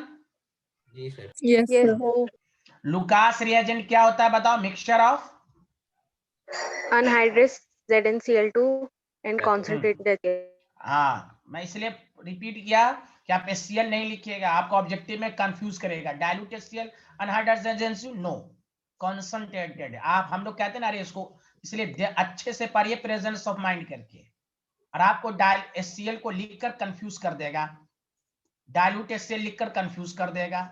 C: जी sir.
B: Yes,
E: Yes,
B: sir.
E: sir.
A: Lucas reagent क्या होता है बताओ? Mixture of
E: Anhydrous ZnCl2 and concentrated HCl.
A: हाँ, मैं इसलिए रिपीट किया कि आप HCl नहीं लिखिएगा, आपको ऑब्जेक्टिव में कंफ्यूज करेगा। Dilute HCl, anhydrous agency, no, concentrated. आप हम लोग कहते हैं ना, अरे इसको इसलिए अच्छे से पढ़िए प्रेजेंस ऑफ माइंड करके, और आपको HCl को लिखकर कंफ्यूज कर देगा, डाइल्यूट HCl लिखकर कंफ्यूज कर देगा।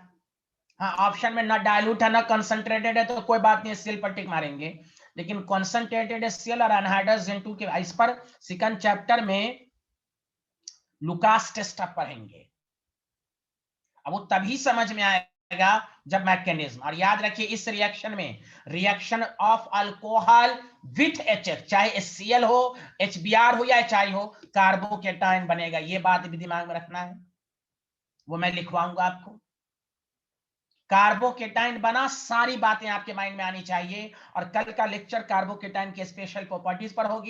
A: हाँ, ऑप्शन में ना डाइल्यूट है ना कंसंट्रेटेड है तो कोई बात नहीं, HCl पर टिक मारेंगे, लेकिन कॉन्सेंट्रेटेड HCl और अनहाइड्रस ZN2 के इस पर सेकंड चैप्टर में लुकास टेस्ट आप पढ़ेंगे। अब वो तभी समझ में आएगा जब मैकेनिज्म, और याद रखिए इस रिएक्शन में reaction of alcohol with HF, चाहे HCl हो, HBr हो या HI हो, कार्बोकेटायन बनेगा। ये बात भी दिमाग में रखना है, वो मैं लिखवाऊंगा आपको। कार्बोकेटायन बना, सारी बातें आपके माइंड में आनी चाहिए। और कल का लेक्चर कार्बोकेटायन के स्पेशल प्रॉपर्टीज पर होगी।